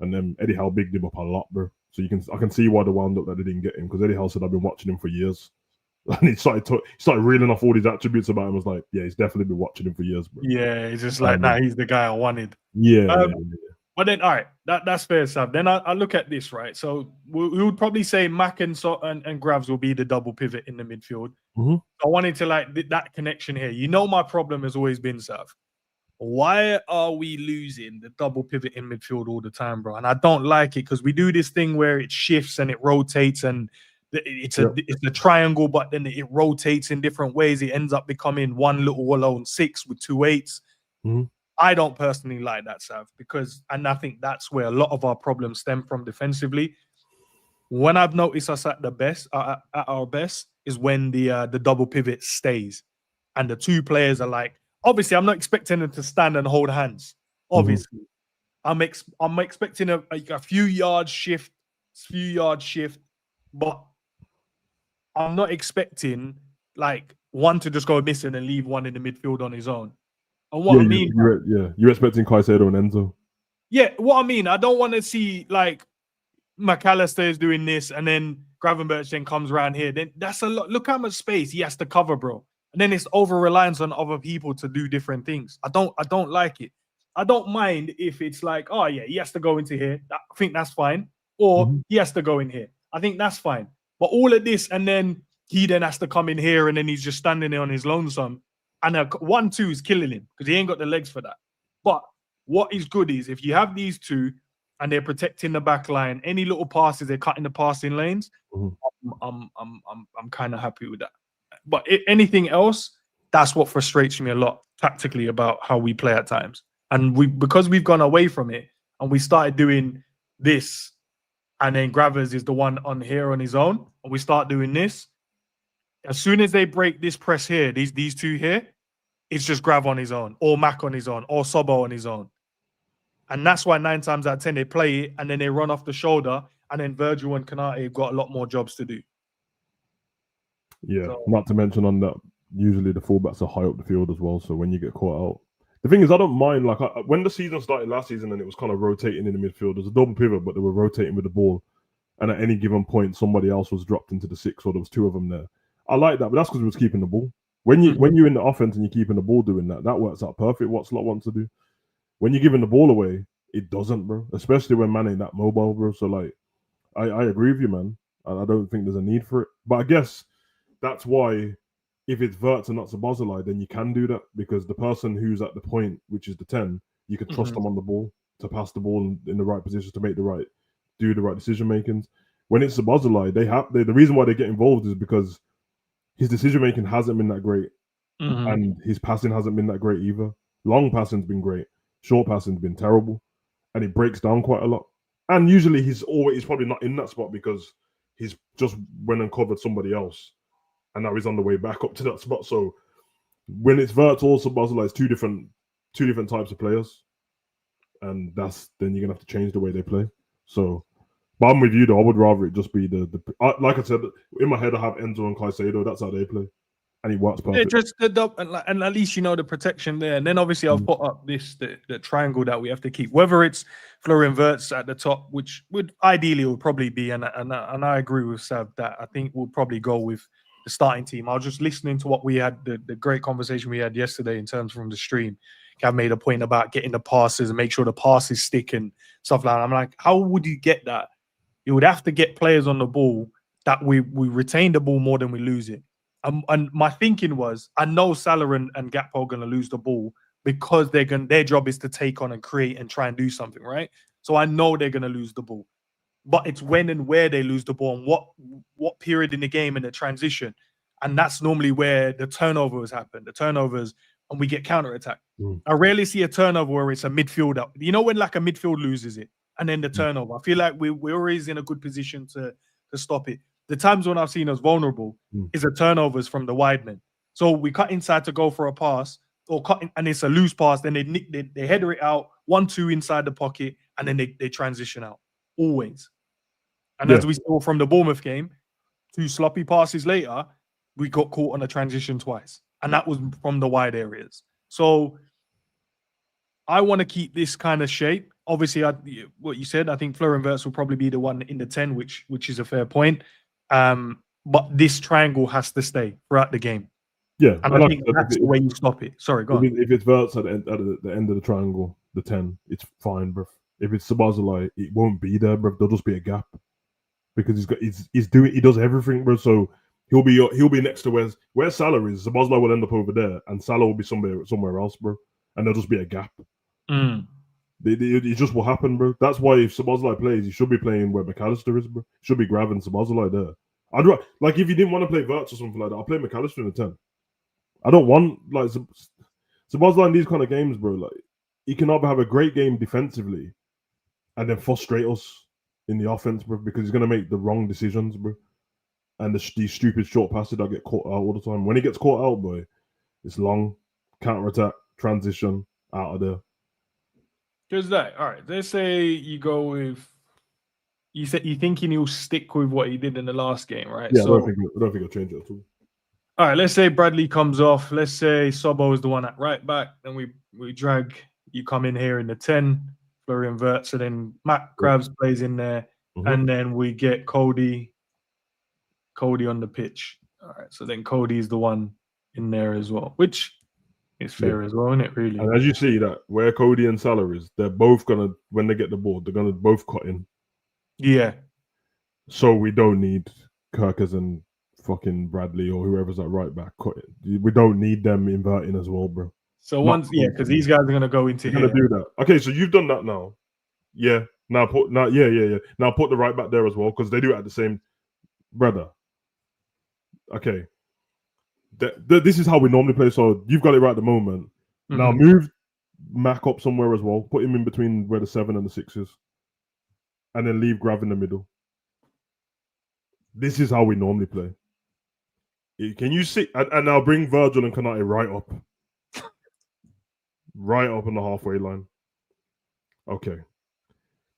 and then Eddie Howe bigged him up a lot, bro. So I can see why they wound up that they didn't get him, because Eddie Howe said I've been watching him for years, and he started reeling off all these attributes about him. I was like, yeah, he's definitely been watching him for years, bro. Yeah, he's just like, he's the guy I wanted. Yeah. But then, all right, that's fair, Sav. Then I look at this, right? So we would probably say Mac and Gravs will be the double pivot in the midfield. Mm-hmm. I wanted to like that connection here. You know, my problem has always been, Sav, why are we losing the double pivot in midfield all the time, bro? And I don't like it because we do this thing where it shifts and it rotates and it's a triangle, but then it rotates in different ways. It ends up becoming one little alone 6 with 2 8s. Mm-hmm. I don't personally like that, Sav, and I think that's where a lot of our problems stem from defensively. When I've noticed us at our best is when the double pivot stays and the two players are like, obviously, I'm not expecting them to stand and hold hands. Obviously, I'm expecting a few yard shift, but I'm not expecting like one to just go missing and leave one in the midfield on his own. And what I mean, you're expecting Caicedo and Enzo. Yeah, what I mean, I don't want to see like McAllister is doing this and then Gravenberch then comes around here. Then that's a lot. Look how much space he has to cover, bro. And then it's over reliance on other people to do different things. I don't like it. I don't mind if it's like, oh yeah, he has to go into here. I think that's fine. Or he has to go in here. I think that's fine. But all of this, and then he then has to come in here, and then he's just standing there on his lonesome. And a 1-2 is killing him because he ain't got the legs for that. But what is good is if you have these two and they're protecting the back line, any little passes, they're cutting the passing lanes. I'm kind of happy with that. But anything else, that's what frustrates me a lot tactically about how we play at times. And because we've gone away from it and we started doing this, and then Gravers is the one on here on his own, and we start doing this. As soon as they break this press here, these two here, it's just Grav on his own, or Mac on his own, or Sobo on his own. And that's why 9 times out of 10 they play it and then they run off the shoulder, and then Virgil and Konate have got a lot more jobs to do. Yeah, so, not to mention on that, usually the fullbacks are high up the field as well. So when you get caught out, the thing is, I don't mind. Like when the season started last season and it was kind of rotating in the midfield, there's a double pivot, but they were rotating with the ball. And at any given point, somebody else was dropped into the 6, or there was 2 of them there. I like that, but that's because we was keeping the ball. When you're in the offense and you're keeping the ball doing that works out perfect. What Slot wants to do. When you're giving the ball away, it doesn't, bro. Especially when man ain't that mobile, bro. So like, I agree with you, man. I don't think there's a need for it. But I guess that's why if it's Wirtz and not Szoboszlai, then you can do that because the person who's at the point, which is the 10, you can trust them on the ball to pass the ball in the right position to do the right decision makings. When it's Szoboszlai, the reason why they get involved is because his decision making hasn't been that great, and his passing hasn't been that great either. Long passing's been great, short passing's been terrible, and it breaks down quite a lot. And usually he's probably not in that spot because he's just went and covered somebody else, and now he's on the way back up to that spot. So when it's Wirtz or Szoboszlai, it's two different types of players, and then you're gonna have to change the way they play. So, but I'm with you though. I would rather it just be like I said in my head. I have Enzo and Caicedo. That's how they play, and it works perfect. Just and at least you know the protection there. And then obviously I've put up the triangle that we have to keep. Whether it's Florian Wirtz at the top, which would probably be, and I agree with Sav that I think we'll probably go with the starting team. I was just listening to what we had, the great conversation we had yesterday in terms from the stream. Gav made a point about getting the passes and make sure the passes stick and stuff like that. I'm like, how would you get that? You would have to get players on the ball that we retain the ball more than we lose it. And my thinking was, I know Salah and Gakpo are going to lose the ball because their job is to take on and create and try and do something, right? So I know they're going to lose the ball. But it's when and where they lose the ball and what period in the game and the transition. And that's normally where the turnovers happen. The turnovers, and we get counter-attack. I rarely see a turnover where it's a midfielder. You know when like a midfield loses it and then the turnover? I feel like we're always in a good position to stop it. The times when I've seen us vulnerable is the turnovers from the wide men. So we cut inside to go for a pass or cut in, and it's a loose pass. Then they header it out, 1-2 inside the pocket, and then they transition out. Always. And as we saw from the Bournemouth game, 2 sloppy passes later, we got caught on a transition twice. And that was from the wide areas. So I want to keep this kind of shape. Obviously, what you said, I think Florian Wirtz will probably be the one in the 10, which is a fair point. But this triangle has to stay throughout the game. Yeah. And I think that's the way you stop it. Sorry, go on. If it's Wirtz at the end of the triangle, the 10, it's fine, bro. If it's Szoboszlai, it won't be there, bro. There'll just be a gap. Because he does everything, bro. So he'll be next to where Salah is. Szoboszlai will end up over there, and Salah will be somewhere else, bro. And there'll just be a gap. It just will happen, bro. That's why if Szoboszlai plays, he should be playing where McAllister is, bro. Should be grabbing Szoboszlai there. Like if you didn't want to play Wirtz or something like that, I'll play McAllister in the 10. I don't want like Szoboszlai in these kind of games, bro. Like he can either have a great game defensively and then frustrate us in the offense, bro, because he's gonna make the wrong decisions, bro. And these stupid short passes that get caught out all the time. When he gets caught out, boy, it's long counter-attack, transition, out of there. Because that, all right, let's say you go with, you thinking he'll stick with what he did in the last game, right? Yeah, so, I don't think he'll change it at all. All right, let's say Bradley comes off. Let's say Sobo is the one at right back. Then we drag, you come in here in the 10, Florian Wirtz, and then Matt Grabs plays in there. And then we get Cody on the pitch. All right, so then Cody is the one in there as well, which is fair as well, isn't it, really? And as you see that where Cody and Salah is, they're both gonna, when they get the ball, they're gonna both cut in. Yeah. So we don't need Kirkers and fucking Bradley or whoever's at right back cut in. We don't need them inverting as well, bro. So because these guys are gonna go into here. Gonna do that. Okay, so you've done that now. Yeah. Now put Now put the right back there as well, because they do it at the same, brother. Okay. This is how we normally play. So you've got it right at the moment. Now move Mac up somewhere as well. Put him in between where the 7 and the 6 is. And then leave Grav in the middle. This is how we normally play. Can you see? And now bring Virgil and Konate right up. Right up on the halfway line. Okay.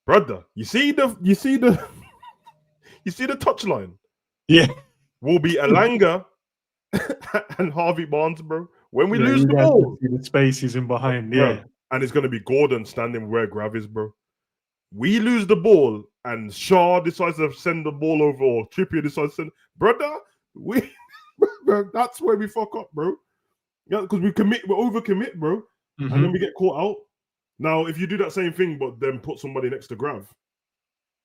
Brother, you see the touch line? Yeah. Will be Alanga and Harvey Barnes, bro. When we lose the ball, the spaces in behind, bro, and it's gonna be Gordon standing where Grav is, bro. We lose the ball, and Shaw decides to send the ball over, or Trippier decides to send. Brother, we That's where we fuck up, bro. Yeah, because we overcommit, bro, and then we get caught out. Now, if you do that same thing, but then put somebody next to Grav,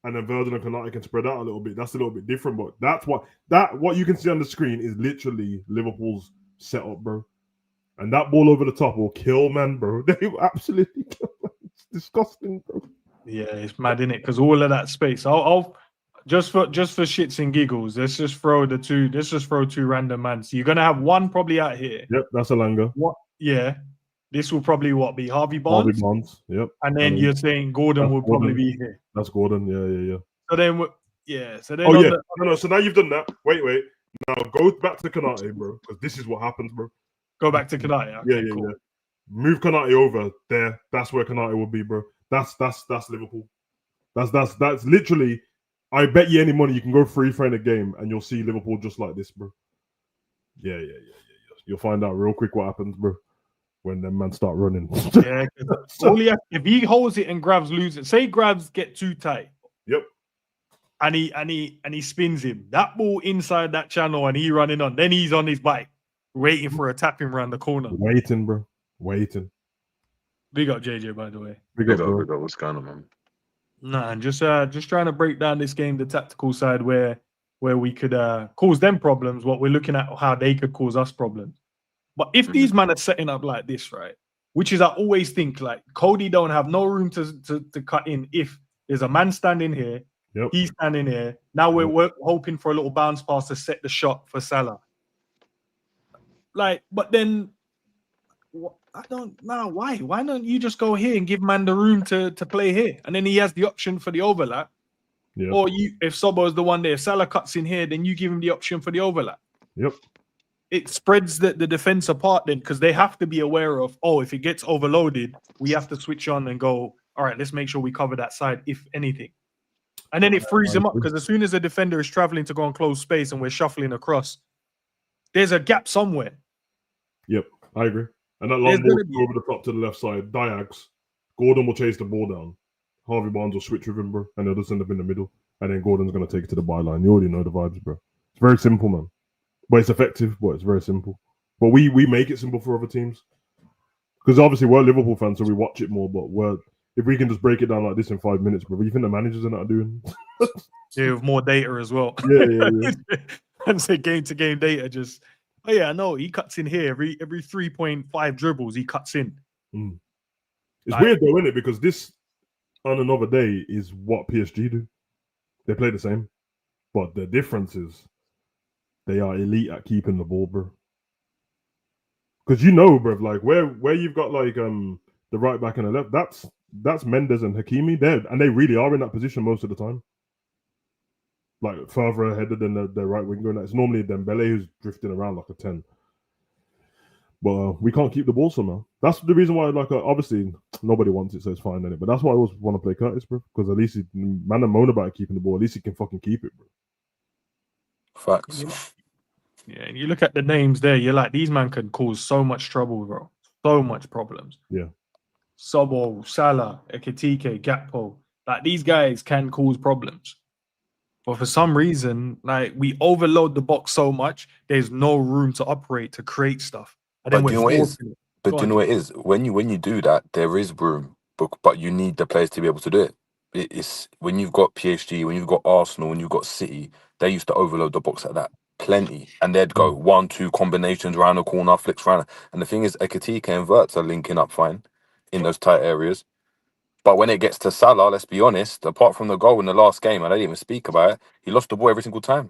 and then Verdon and Konate can spread out a little bit, that's a little bit different. But that's what you can see on the screen is literally Liverpool's setup, bro. And that ball over the top will kill, man, bro. They will absolutely kill, man. It's disgusting, bro. Yeah, it's mad, innit? Because all of that space, I'll just for shits and giggles, let's just throw two random man. So you're gonna have one probably out here. Yep, that's Alanga. What? Yeah, this will probably be Harvey Barnes. Harvey Barnes. Yep. And then you're saying Gordon will probably be here. That's Gordon. Yeah. So then, So then. No. So now you've done that. Wait. Now go back to Konate, bro, because this is what happens, bro. Go back to Konate. Okay, yeah. Move Konate over there. That's where Konate will be, bro. That's Liverpool. That's literally. I bet you any money you can go free for in a game and you'll see Liverpool just like this, bro. Yeah. You'll find out real quick what happens, bro, when them man start running. Yeah, if he holds it and Gravs loses, say Gravs get too tight. Yep. And he spins him. That ball inside that channel and he running on. Then he's on his bike, waiting for a tapping around the corner. Waiting, bro. Waiting. Big up JJ, by the way. Big up, bro. What's going on, man? Nah, and just trying to break down this game, the tactical side where we could cause them problems, what we're looking at, how they could cause us problems. But if these men are setting up like this, right, which is I always think like Cody don't have no room to cut in if there's a man standing here, he's standing here. Now we're hoping for a little bounce pass to set the shot for Salah. Like, but then I don't know why. Why don't you just go here and give man the room to play here, and then he has the option for the overlap. Yeah. Or if Sobo is the one there, if Salah cuts in here, then you give him the option for the overlap. Yep. It spreads the defense apart then, because they have to be aware of, if it gets overloaded, we have to switch on and go, all right, let's make sure we cover that side, if anything. And then it frees him up, because as soon as a defender is traveling to go and close space and we're shuffling across, there's a gap somewhere. Yep, I agree. And that long ball over the top to the left side, Diags, Gordon will chase the ball down. Harvey Barnes will switch with him, bro, and they'll just end up in the middle. And then Gordon's going to take it to the byline. You already know the vibes, bro. It's very simple, man. But it's effective, but it's very simple. But we make it simple for other teams. Because obviously we're Liverpool fans, so we watch it more. But if we can just break it down like this in 5 minutes, bro, what do you think the managers are not doing? Yeah, with more data as well. Yeah. And say game-to-game data just... Oh yeah, I know. He cuts in here every 3.5 dribbles. He cuts in. It's weird though, isn't it? Because this on another day is what PSG do. They play the same, but the difference is they are elite at keeping the ball, bro. Because bro, like where you've got like the right back and the left, that's Mendes and Hakimi there, and they really are in that position most of the time. Like further ahead than the right winger, and it's normally Dembele who's drifting around like a 10. But we can't keep the ball somehow. That's the reason why, like, obviously nobody wants it, so it's fine, innit? But that's why I always want to play Curtis, bro, because at least man and moan about keeping the ball. At least he can fucking keep it, bro. Facts. Yeah, and you look at the names there, you're like, these men can cause so much trouble, bro. So much problems. Yeah. Sobo, Salah, Ekitike, Gakpo, like these guys can cause problems. But for some reason, like we overload the box so much, there's no room to operate, to create stuff. And then do you know what it is? But do you know what it is? When you do that, there is room, but you need the players to be able to do it. It's when you've got PSG, when you've got Arsenal, when you've got City, they used to overload the box like that. Plenty. And they'd go 1-2 combinations around the corner, flicks around. And the thing is, Ekitike and Wirtz are linking up fine in those tight areas. But when it gets to Salah, let's be honest, apart from the goal in the last game, and I didn't even speak about it, he lost the ball every single time.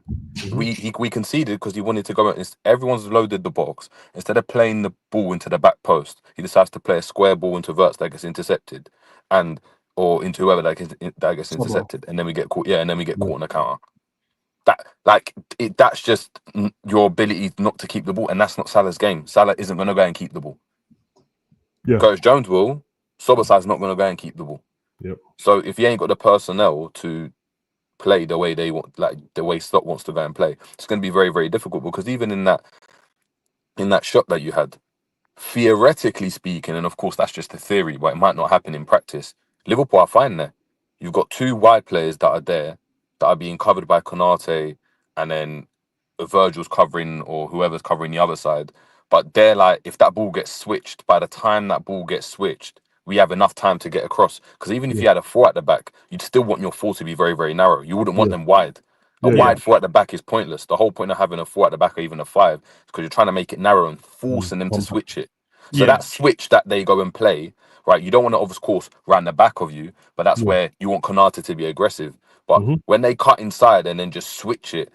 We conceded because he wanted to go. Everyone's loaded the box. Instead of playing the ball into the back post, he decides to play a square ball into Wirtz that gets intercepted, or into whoever that gets intercepted, and then we get caught. Yeah, and then we get caught on the counter. That's just your ability not to keep the ball, and that's not Salah's game. Salah isn't going to go and keep the ball. Yeah, Curtis Jones will. Szoboszlai's not going to go and keep the ball. Yep. So if you ain't got the personnel to play the way they want, like the way Slot wants to go and play, it's going to be very, very difficult. Because even in that shot that you had, theoretically speaking, and of course that's just a theory, but it might not happen in practice. Liverpool are fine there. You've got two wide players that are there that are being covered by Konate, and then Virgil's covering or whoever's covering the other side. But they're like, if that ball gets switched, by the time that ball gets switched, we have enough time to get across. Because even if you had a 4 at the back, you'd still want your 4 to be very, very narrow. You wouldn't want them wide. A wide 4 at the back is pointless. The whole point of having a 4 at the back or even a 5 is because you're trying to make it narrow and forcing them to switch it. So that switch that they go and play, right, you don't want to, of course, round the back of you, but that's where you want Konate to be aggressive. But when they cut inside and then just switch it,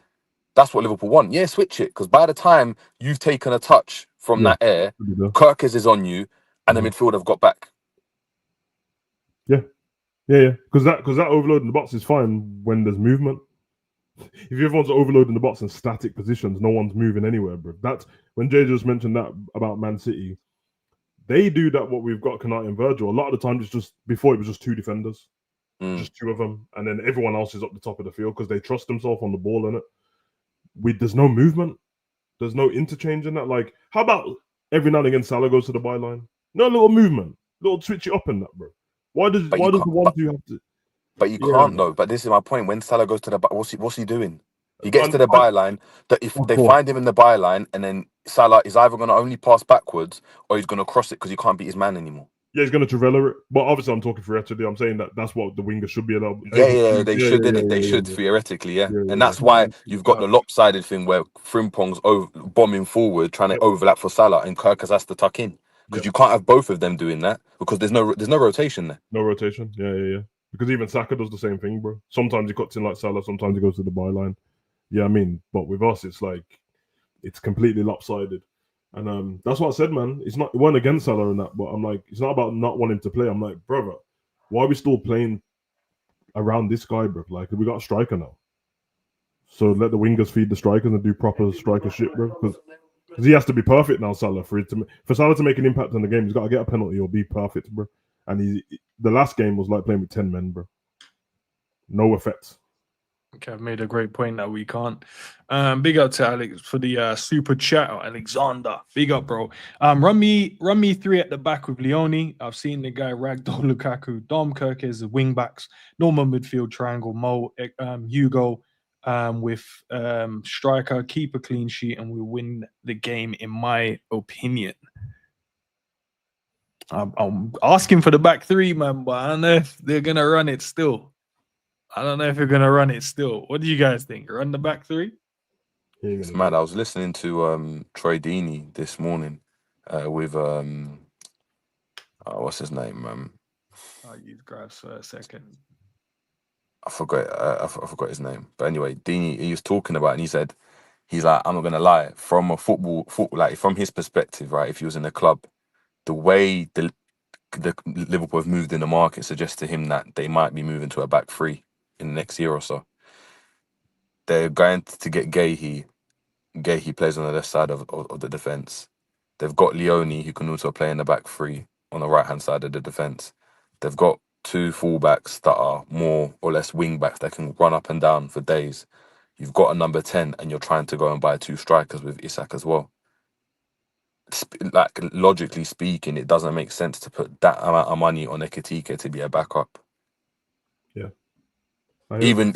that's what Liverpool want. Yeah, switch it. Because by the time you've taken a touch from that air, Kirkes is on you and the midfield have got back. Yeah. Because that overload in the box is fine when there's movement. If everyone's overloading the box in static positions, no one's moving anywhere, bro. That's when Jay just mentioned that about Man City. They do that. What we've got Konate and Virgil. A lot of the time, it's just before it was just 2 defenders, just 2 of them, and then everyone else is up the top of the field because they trust themselves on the ball. In it, there's no movement, there's no interchange in that. Like, how about every now and again Salah goes to the byline? No little movement, little switch it up in that, bro. Why does the one do have to? But you can't though. But this is my point. When Salah goes to the what's he doing? He gets to the byline. That if they find him in the byline, and then Salah is either going to only pass backwards or he's going to cross it because he can't beat his man anymore. Yeah, he's going to Trivela it. But obviously, I'm talking theoretically. I'm saying that's what the wingers should be allowed. They should. They should theoretically, and that's why you've got the lopsided thing where Frimpong's bombing forward, trying to overlap for Salah, and Kirkes has to tuck in because you can't have both of them doing that because there's no rotation there. No rotation. Yeah. Because even Saka does the same thing, bro. Sometimes he cuts in like Salah, sometimes he goes to the byline. Yeah, I mean, but with us, it's like it's completely lopsided. And that's what I said, man. It's not one against Salah and that, but I'm like, it's not about not wanting to play. I'm like, brother, why are we still playing around this guy, bro? Like, we got a striker now. So let the wingers feed the strikers and do proper striker shit, bro. Because he has to be perfect now, Salah. For Salah to make an impact on the game, he's got to get a penalty or be perfect, bro. And the last game was like playing with 10 men, bro. No effect. Okay, I've made a great point that we can't. Big up to Alex for the super chat. Alexander, big up, bro. Run me 3 at the back with Leone. I've seen the guy ragdoll Lukaku, Dom, Kirkes, the wing backs, normal midfield triangle, Mo, Hugo, with striker, keep a clean sheet, and we win the game, in my opinion. I'm asking for the back 3, man, but I don't know if they're gonna run it still. What do you guys think? Run the back 3? It's mad. I was listening to Troy Deeney this morning with what's his name? I'll use graphs for a second. I forgot his name. But anyway, Deeney, he was talking about it and he said, he's like, I'm not gonna lie, from a football like from his perspective, right? If he was in a club, the way the Liverpool have moved in the market suggests to him that they might be moving to a back 3 in the next year or so. They're going to get Gahey. Gahey plays on the left side of the defence. They've got Leone, who can also play in the back 3 on the right-hand side of the defence. They've got 2 fullbacks that are more or less wing-backs that can run up and down for days. You've got a number 10 and you're trying to go and buy 2 strikers with Isak as well. Like, logically speaking, it doesn't make sense to put that amount of money on Ekitike to be a backup. Yeah. Even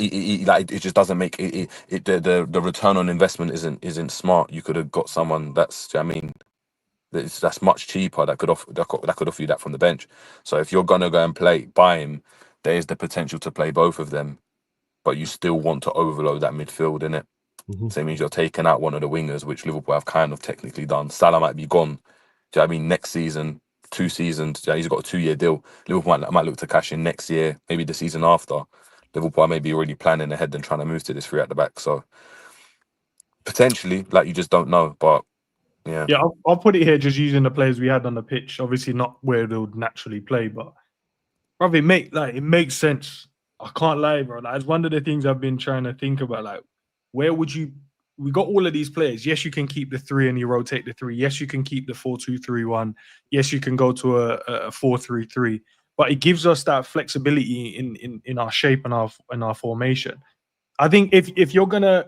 like it just doesn't make it. The return on investment isn't smart. You could have got someone that's much cheaper that could offer you that from the bench. So if you're gonna go and buy him, there is the potential to play both of them, but you still want to overload that midfield, innit? So it means you're taking out one of the wingers, which Liverpool have kind of technically done. Salah might be gone. Do you know what I mean? Next season, 2 seasons. Yeah, he's got a 2-year deal. Liverpool might look to cash in next year, maybe the season after. Liverpool may be already planning ahead and trying to move to this 3 at the back. So potentially, like, you just don't know. But yeah, I'll put it here just using the players we had on the pitch. Obviously, not where they would naturally play, but probably it makes sense. I can't lie, bro. Like, it's one of the things I've been trying to think about. Like, where would you? We got all of these players. Yes, you can keep the 3 and you rotate the 3. Yes, you can keep the 4-2-3-1. Yes, you can go to a 4-3-3. But it gives us that flexibility in our shape and our formation. I think if you're gonna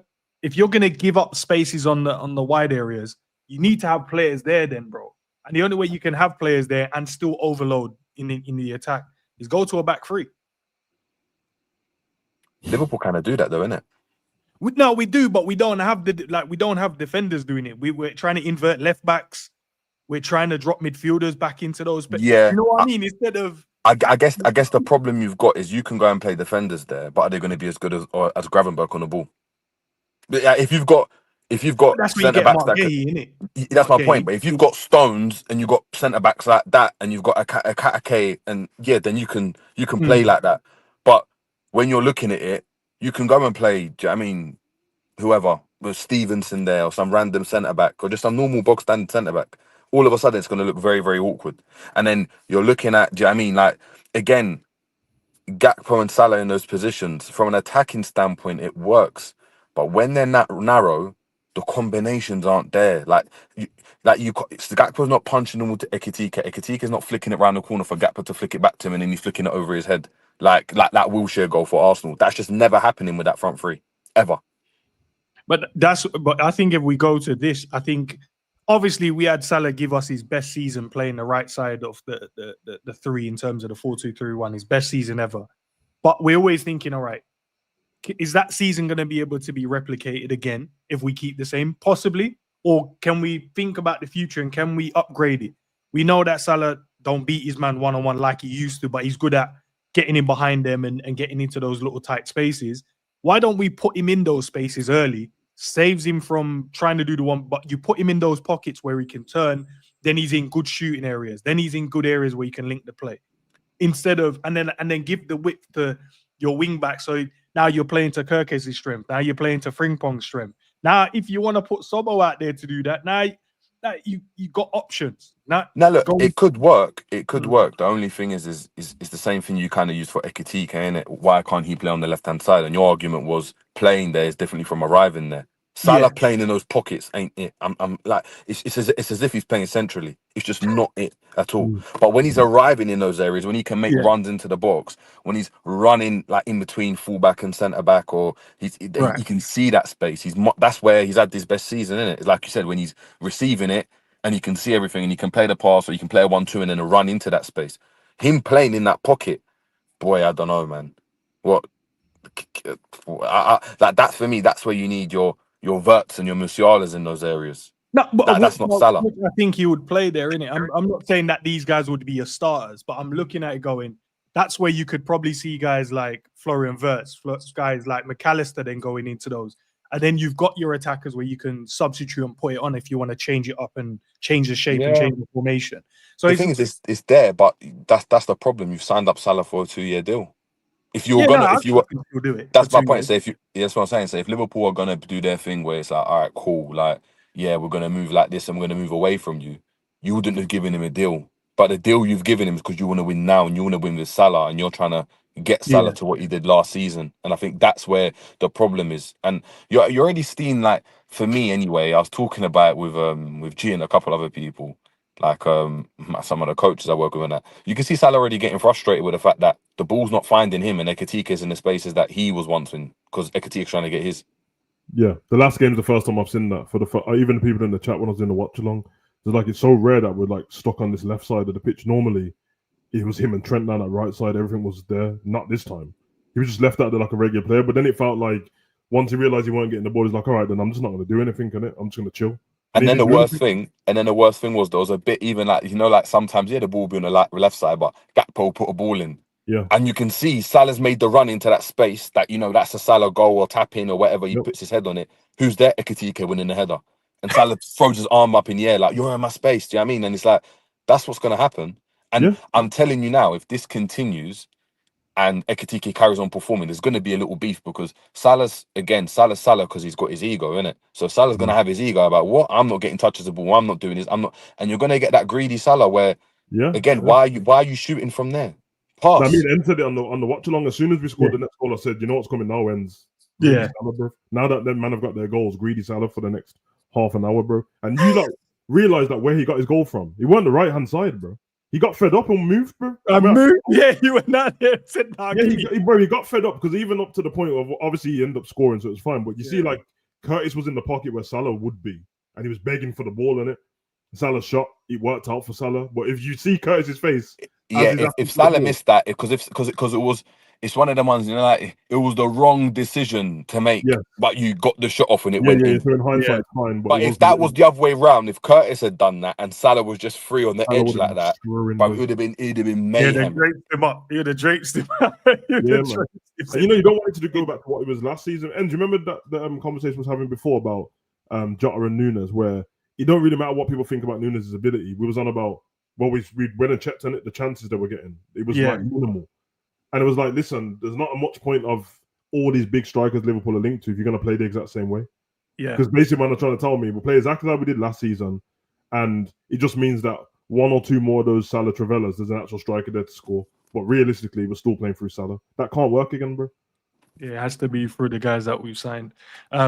give up spaces on the wide areas, you need to have players there, then, bro. And the only way you can have players there and still overload in the attack is go to a back 3. Liverpool kind of do that though, innit? No, we do, but we don't have we don't have defenders doing it. We're trying to invert left backs. We're trying to drop midfielders back into those. Yeah, you know what I mean? Instead of, I guess the problem you've got is you can go and play defenders there, but are they going to be as good as Gravenberch on the ball? But yeah, if you've got that's where you centre get backs Mark that Gahey, innit? that's my Mark point. Gahey. But if you've got Stones and you've got centre backs like that, and you've got a Katake, and yeah, then you can play like that. But when you're looking at it, you can go and play. Do you know what I mean, whoever with Stevenson there or some random centre back or just some normal box standard centre back. All of a sudden, it's going to look very, very awkward. And then you're looking at, do you know what I mean, like again, Gakpo and Salah in those positions. From an attacking standpoint, it works. But when they're narrow, the combinations aren't there. Gakpo's not punching them to Ekitike. Ekitike's not flicking it around the corner for Gakpo to flick it back to him, and then he's flicking it over his head. Like that Wilshere goal for Arsenal. That's just never happening with that front three ever. But I think if we go to this, I think obviously we had Salah give us his best season playing the right side of the three in terms of the 4-2-3-1, his best season ever. But we're always thinking, all right, is that season going to be able to be replicated again if we keep the same? Possibly. Or can we think about the future and can we upgrade it? We know that Salah don't beat his man one-on-one like he used to, but he's good at getting in behind them and getting into those little tight spaces. Why don't we put him in those spaces early? Saves him from trying to do the one, but you put him in those pockets where he can turn, then he's in good shooting areas, then he's in good areas where you can link the play. Instead of and then give the width to your wing back. So now you're playing to Kirkes' strength. Now you're playing to Frimpong's strength. Now, if you want to put Sobo out there to do that, now you got options. Now look, it could work. It could work. The only thing is the same thing you kind of use for Ekitike, innit? Why can't he play on the left-hand side? And your argument was playing there is differently from arriving there. Salah playing in those pockets ain't it. I'm like it's as if he's playing centrally. It's just not it at all. But when he's arriving in those areas, when he can make runs into the box, when he's running like in between fullback and centre back, or he can see that space. That's where he's had his best season, isn't it? It's like you said, when he's receiving it and he can see everything and he can play the pass or he can play a 1-2 and then run into that space. Him playing in that pocket, boy, I don't know, man. What? That's for me. That's where you need your Verts and your Musialas in those areas. No, but that's not Salah. I think he would play there, innit? I'm not saying that these guys would be your starters, but I'm looking at it going, that's where you could probably see guys like Florian Wirtz, guys like McAllister then going into those. And then you've got your attackers where you can substitute and put it on if you want to change it up and change the shape and change the formation. So the thing is, it's there, but that's the problem. You've signed up Salah for a 2-year deal. If you were do it. That's my point. So that's what I'm saying. So if Liverpool are gonna do their thing where it's like, all right, cool, like, yeah, we're gonna move like this and we're gonna move away from you, you wouldn't have given him a deal. But the deal you've given him is because you want to win now and you want to win with Salah and you're trying to get Salah to what he did last season. And I think that's where the problem is. And you're already seeing, like, for me anyway, I was talking about it with G and a couple other people. Like some of the coaches I work with, and that you can see Salah already getting frustrated with the fact that the ball's not finding him and Ekitike is in the spaces that he was once in because Ekitike's trying to get his. Yeah, the last game is the first time I've seen that. For even the people in the chat when I was in the watch along, it's so rare that we're like stuck on this left side of the pitch. Normally, it was him and Trent down that right side. Everything was there. Not this time. He was just left out there like a regular player. But then it felt like once he realized he weren't getting the ball, he's like, all right, then I'm just not going to do anything in it. I'm just going to chill. And then the worst thing was there was a bit even like, like sometimes the ball will be on the left side, but Gakpo put a ball in. Yeah. And you can see Salah's made the run into that space that, that's a Salah goal or tap in or whatever. He puts his head on it. Who's there? Ekitike winning the header. And Salah throws his arm up in the air like, you're in my space. Do you know what I mean? And it's like, that's what's going to happen. And I'm telling you now, if this continues and Ekitike carries on performing, there's going to be a little beef because Salah's Salah because he's got his ego, innit? So Salah's going to have his ego about what? I'm not getting touches of the ball. I'm not doing this. I'm not. And you're going to get that greedy Salah where, why are you shooting from there? Pass. I mean, entered it on the watch along. As soon as we scored the next goal, I said, you know what's coming now, ends. Salah, bro. Now that them man have got their goals, greedy Salah for the next half an hour, bro. And you realize that where he got his goal from, he went the right hand side, bro. He got fed up and moved, bro. You were not there. He got fed up because even up to the point of obviously he ended up scoring, so it was fine. But you see, like Curtis was in the pocket where Salah would be, and he was begging for the ball in it. Salah shot, it worked out for Salah. But if you see Curtis's face, if Salah missed that, because it it's one of them ones, like it was the wrong decision to make, but you got the shot off and it went in. So in hindsight, it's fine. But if that was the other way around, if Curtis had done that and Salah was just free on the edge like that, but it would have been mayhem. Yeah, they draped him up. He would have draped him up. You don't want it to go back to what it was last season. And do you remember that the conversation was having before about Jota and Nunes, where it don't really matter what people think about Nunes' ability. We was on about, well, we went and checked on it, the chances they were getting. It was like minimal. And it was like, listen, there's not much point of all these big strikers Liverpool are linked to if you're going to play the exact same way. Yeah. Because basically, man, they're trying to tell me we'll play exactly like we did last season. And it just means that one or two more of those Salah Travellas, there's an actual striker there to score. But realistically, we're still playing through Salah. That can't work again, bro. Yeah, it has to be through the guys that we've signed.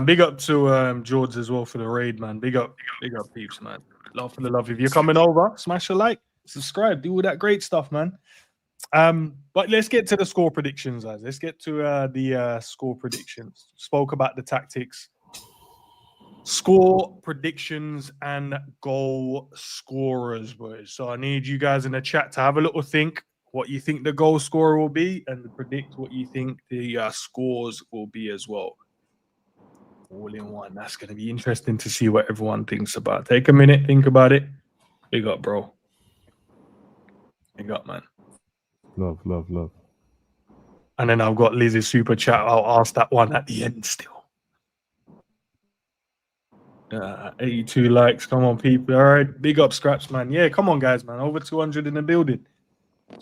Big up to George as well for the raid, man. Big up peeps, man. Love for the love. If you're coming over, smash a like, subscribe, do all that great stuff, man. But let's get to the score predictions, guys. Let's get to the score predictions. Spoke about the tactics, score predictions, and goal scorers, boys. So I need you guys in the chat to have a little think what you think the goal scorer will be and predict what you think the scores will be as well. All in one. That's going to be interesting to see what everyone thinks about. Take a minute, think about it. Big up, bro. Big up, man. Love. And then I've got Liz's super chat. I'll ask that one at the end still. 82 likes. Come on, people. All right. Big up, Scraps, man. Yeah, come on, guys, man. Over 200 in the building.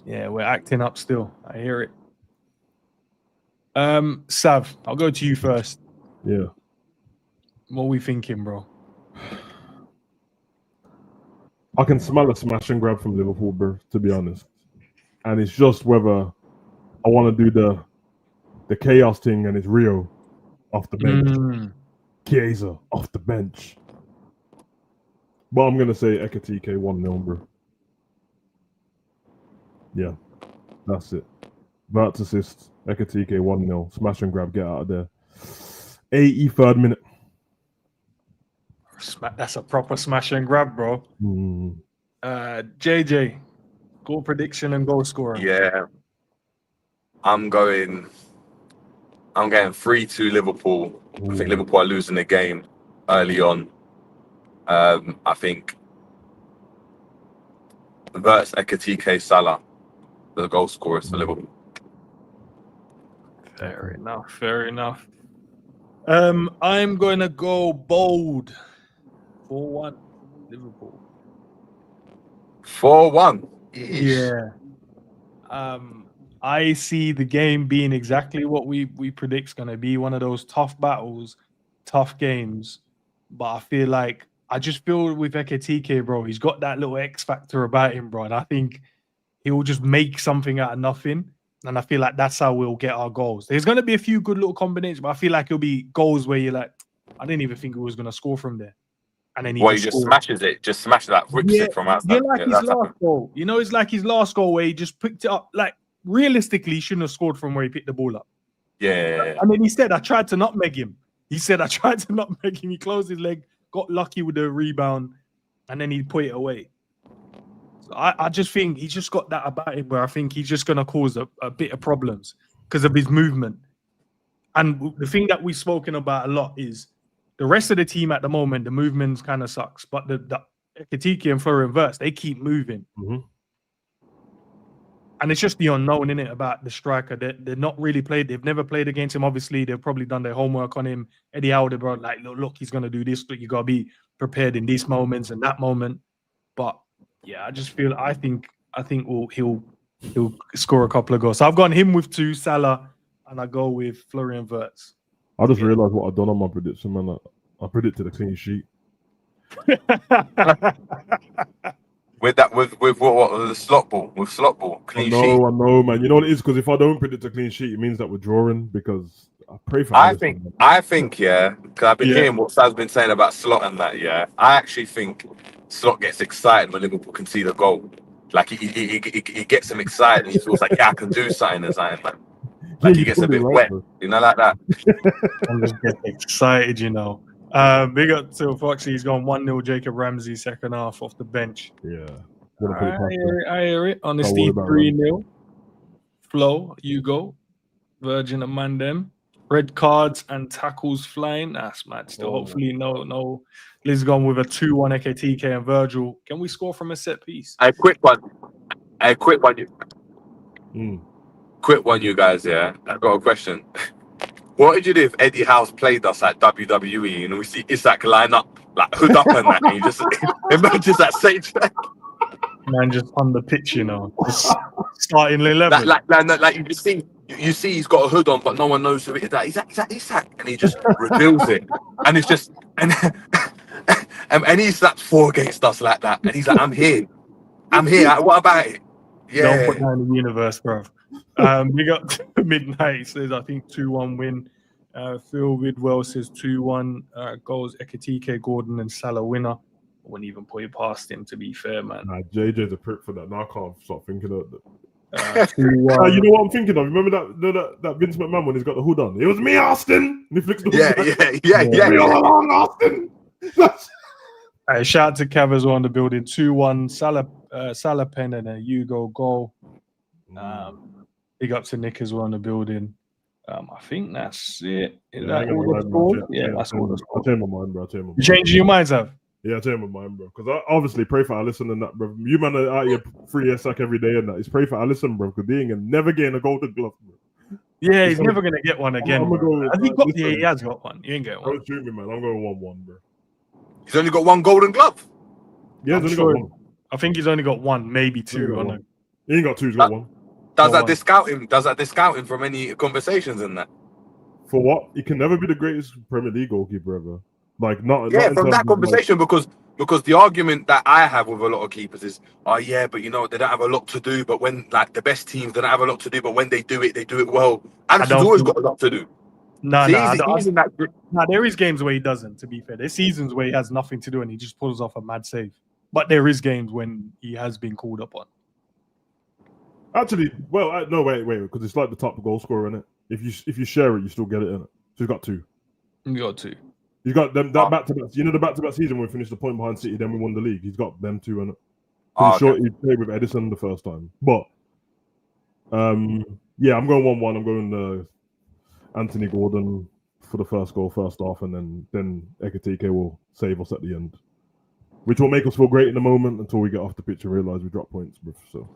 Yeah, we're acting up still. I hear it. Sav, I'll go to you first. Yeah. What are we thinking, bro? I can smell a smash and grab from Liverpool, bro, to be honest. And it's just whether I want to do the chaos thing and it's Rio off the bench. Chiesa off the bench. But I'm going to say Ekatike 1-0, bro. Yeah, that's it. Verts assist, Ekatike 1-0. Smash and grab, get out of there. 83rd minute. That's a proper smash and grab, bro. JJ, goal prediction and goal scorer. Yeah. I'm going 3-2 Liverpool. I think Liverpool are losing the game early on. I think Verts, Ekatike, Salah, the goal scorers for Liverpool. Fair enough. I'm going to go bold. 4-1 Liverpool. 4-1. Yeah. I see the game being exactly what we predict is going to be. One of those tough battles, tough games. But I just feel with Ekatike, bro, he's got that little X factor about him, bro. And I think he will just make something out of nothing. And I feel like that's how we'll get our goals. There's going to be a few good little combinations, but I feel like it'll be goals where you're like, I didn't even think he was going to score from there. And then he just smashes it. Just smashes that, rips it from outside. His last goal. You know, it's like his last goal where he just picked it up. Like, realistically, he shouldn't have scored from where he picked the ball up. Yeah. And then he said, I tried to nutmeg him. He closed his leg, got lucky with the rebound, and then he put it away. So I just think he's just got that about him where I think he's just going to cause a bit of problems because of his movement. And the thing that we've spoken about a lot is the rest of the team at the moment, the movement kind of sucks. But the Ekatike and Florian Wirtz, they keep moving. Mm-hmm. And it's just the unknown, innit, about the striker. They're not really played. They've never played against him. Obviously, they've probably done their homework on him. Eddie Howe, they're like, look, he's going to do this. You got to be prepared in these moments and that moment. But, yeah, I think he'll score a couple of goals. So I've gone him with 2, Salah, and I go with Florian Wirtz. I just realised what I've done on my prediction, man. I predicted a clean sheet. With the slot ball, clean sheet. I know, man. You know what it is? Because if I don't predict a clean sheet, it means that we're drawing. Because I pray for. I think, yeah. Because I've been hearing what Sal's been saying about Slot and that. Yeah, I actually think Slot gets excited when Liverpool concede a goal. Like he gets him excited. And he feels like, yeah, I can do something as I am, man. Like he gets a bit wet, you know, like that. I'm just getting excited, you know. Big up to Foxy. He's gone 1-0 Jacob Ramsey, second half off the bench. Yeah. I hear it. Honesty 3-0. Flo, you go. Virgin and man them. Red cards and tackles flying. That's mad. Still, hopefully, no. Liz gone with a 2-1 Ekitike and Virgil. Can we score from a set piece? A quick one. Quick one, you guys. Yeah, I've got a question. What would you do if Eddie House played us at WWE and we see Isak line up, like hood up and that, and you just imagine that same track? Man, just on the pitch, just starting 11. Like you see he's got a hood on, but no one knows who it is. That is Isak, and he just reveals it, and it's just and he slaps 4 against us like that, and he's like, "I'm here. What about it?" Yeah, don't put that in the universe, bro. We got Midnight says I think 2-1 win. Phil Widwell says 2-1 goals. Ekitike, Gordon, and Salah winner. I wouldn't even put it past him, to be fair, man. Nah, JJ's a prick for that. Now I can't stop thinking of that. You know what I'm thinking of? Remember that Vince McMahon when he's got the hood on? It was me, Austin. And he flicks the hood. Yeah. All along, Austin. Shout out to Cav as well on the building. 2-1 Salah pen and a Hugo goal. Big up to Nick as well on the building. I think that's it. Is that all the score? Yeah, that's all the score. I'll change my mind, bro. You changing your minds, Av? Yeah, I change my mind, bro. Because I obviously pray for Alisson and that, bro. You man are out here free Isak every day and that. It's pray for Alisson, bro. Because he ain't never getting a golden glove, bro. Yeah, he's never gonna get one again. He has got one. He ain't getting one. Don't shoot me, man. I'm going 1-1, bro. He's only got 1 golden glove. Yeah, he's only got 1. I think he's only got 1, maybe 2. He ain't got 2. He's got 1. Does that discount him? Does that discount him from any conversations in that? For what? He can never be the greatest Premier League goalkeeper ever. Like not from that conversation, because the argument that I have with a lot of keepers is, but they don't have a lot to do. But when the best teams, they don't have a lot to do. But when they do it well. Anderson's always got a lot to do. There is games where he doesn't. To be fair, there's seasons where he has nothing to do and he just pulls off a mad save. But there is games when he has been called up on. Actually, no, wait, because it's like the top goal scorer, innit? If you share it, you still get it, innit? So he's got 2. You got 2. He's got them that back-to-back. You know the back-to-back season when we finished the point behind City, then we won the league. He's got them 2, innit? Pretty sure he played with Edison the first time, but I'm going 1-1. I'm going Anthony Gordon for the first goal, first half, and then Ekitike will save us at the end, which will make us feel great in the moment until we get off the pitch and realise we drop points, bro. So.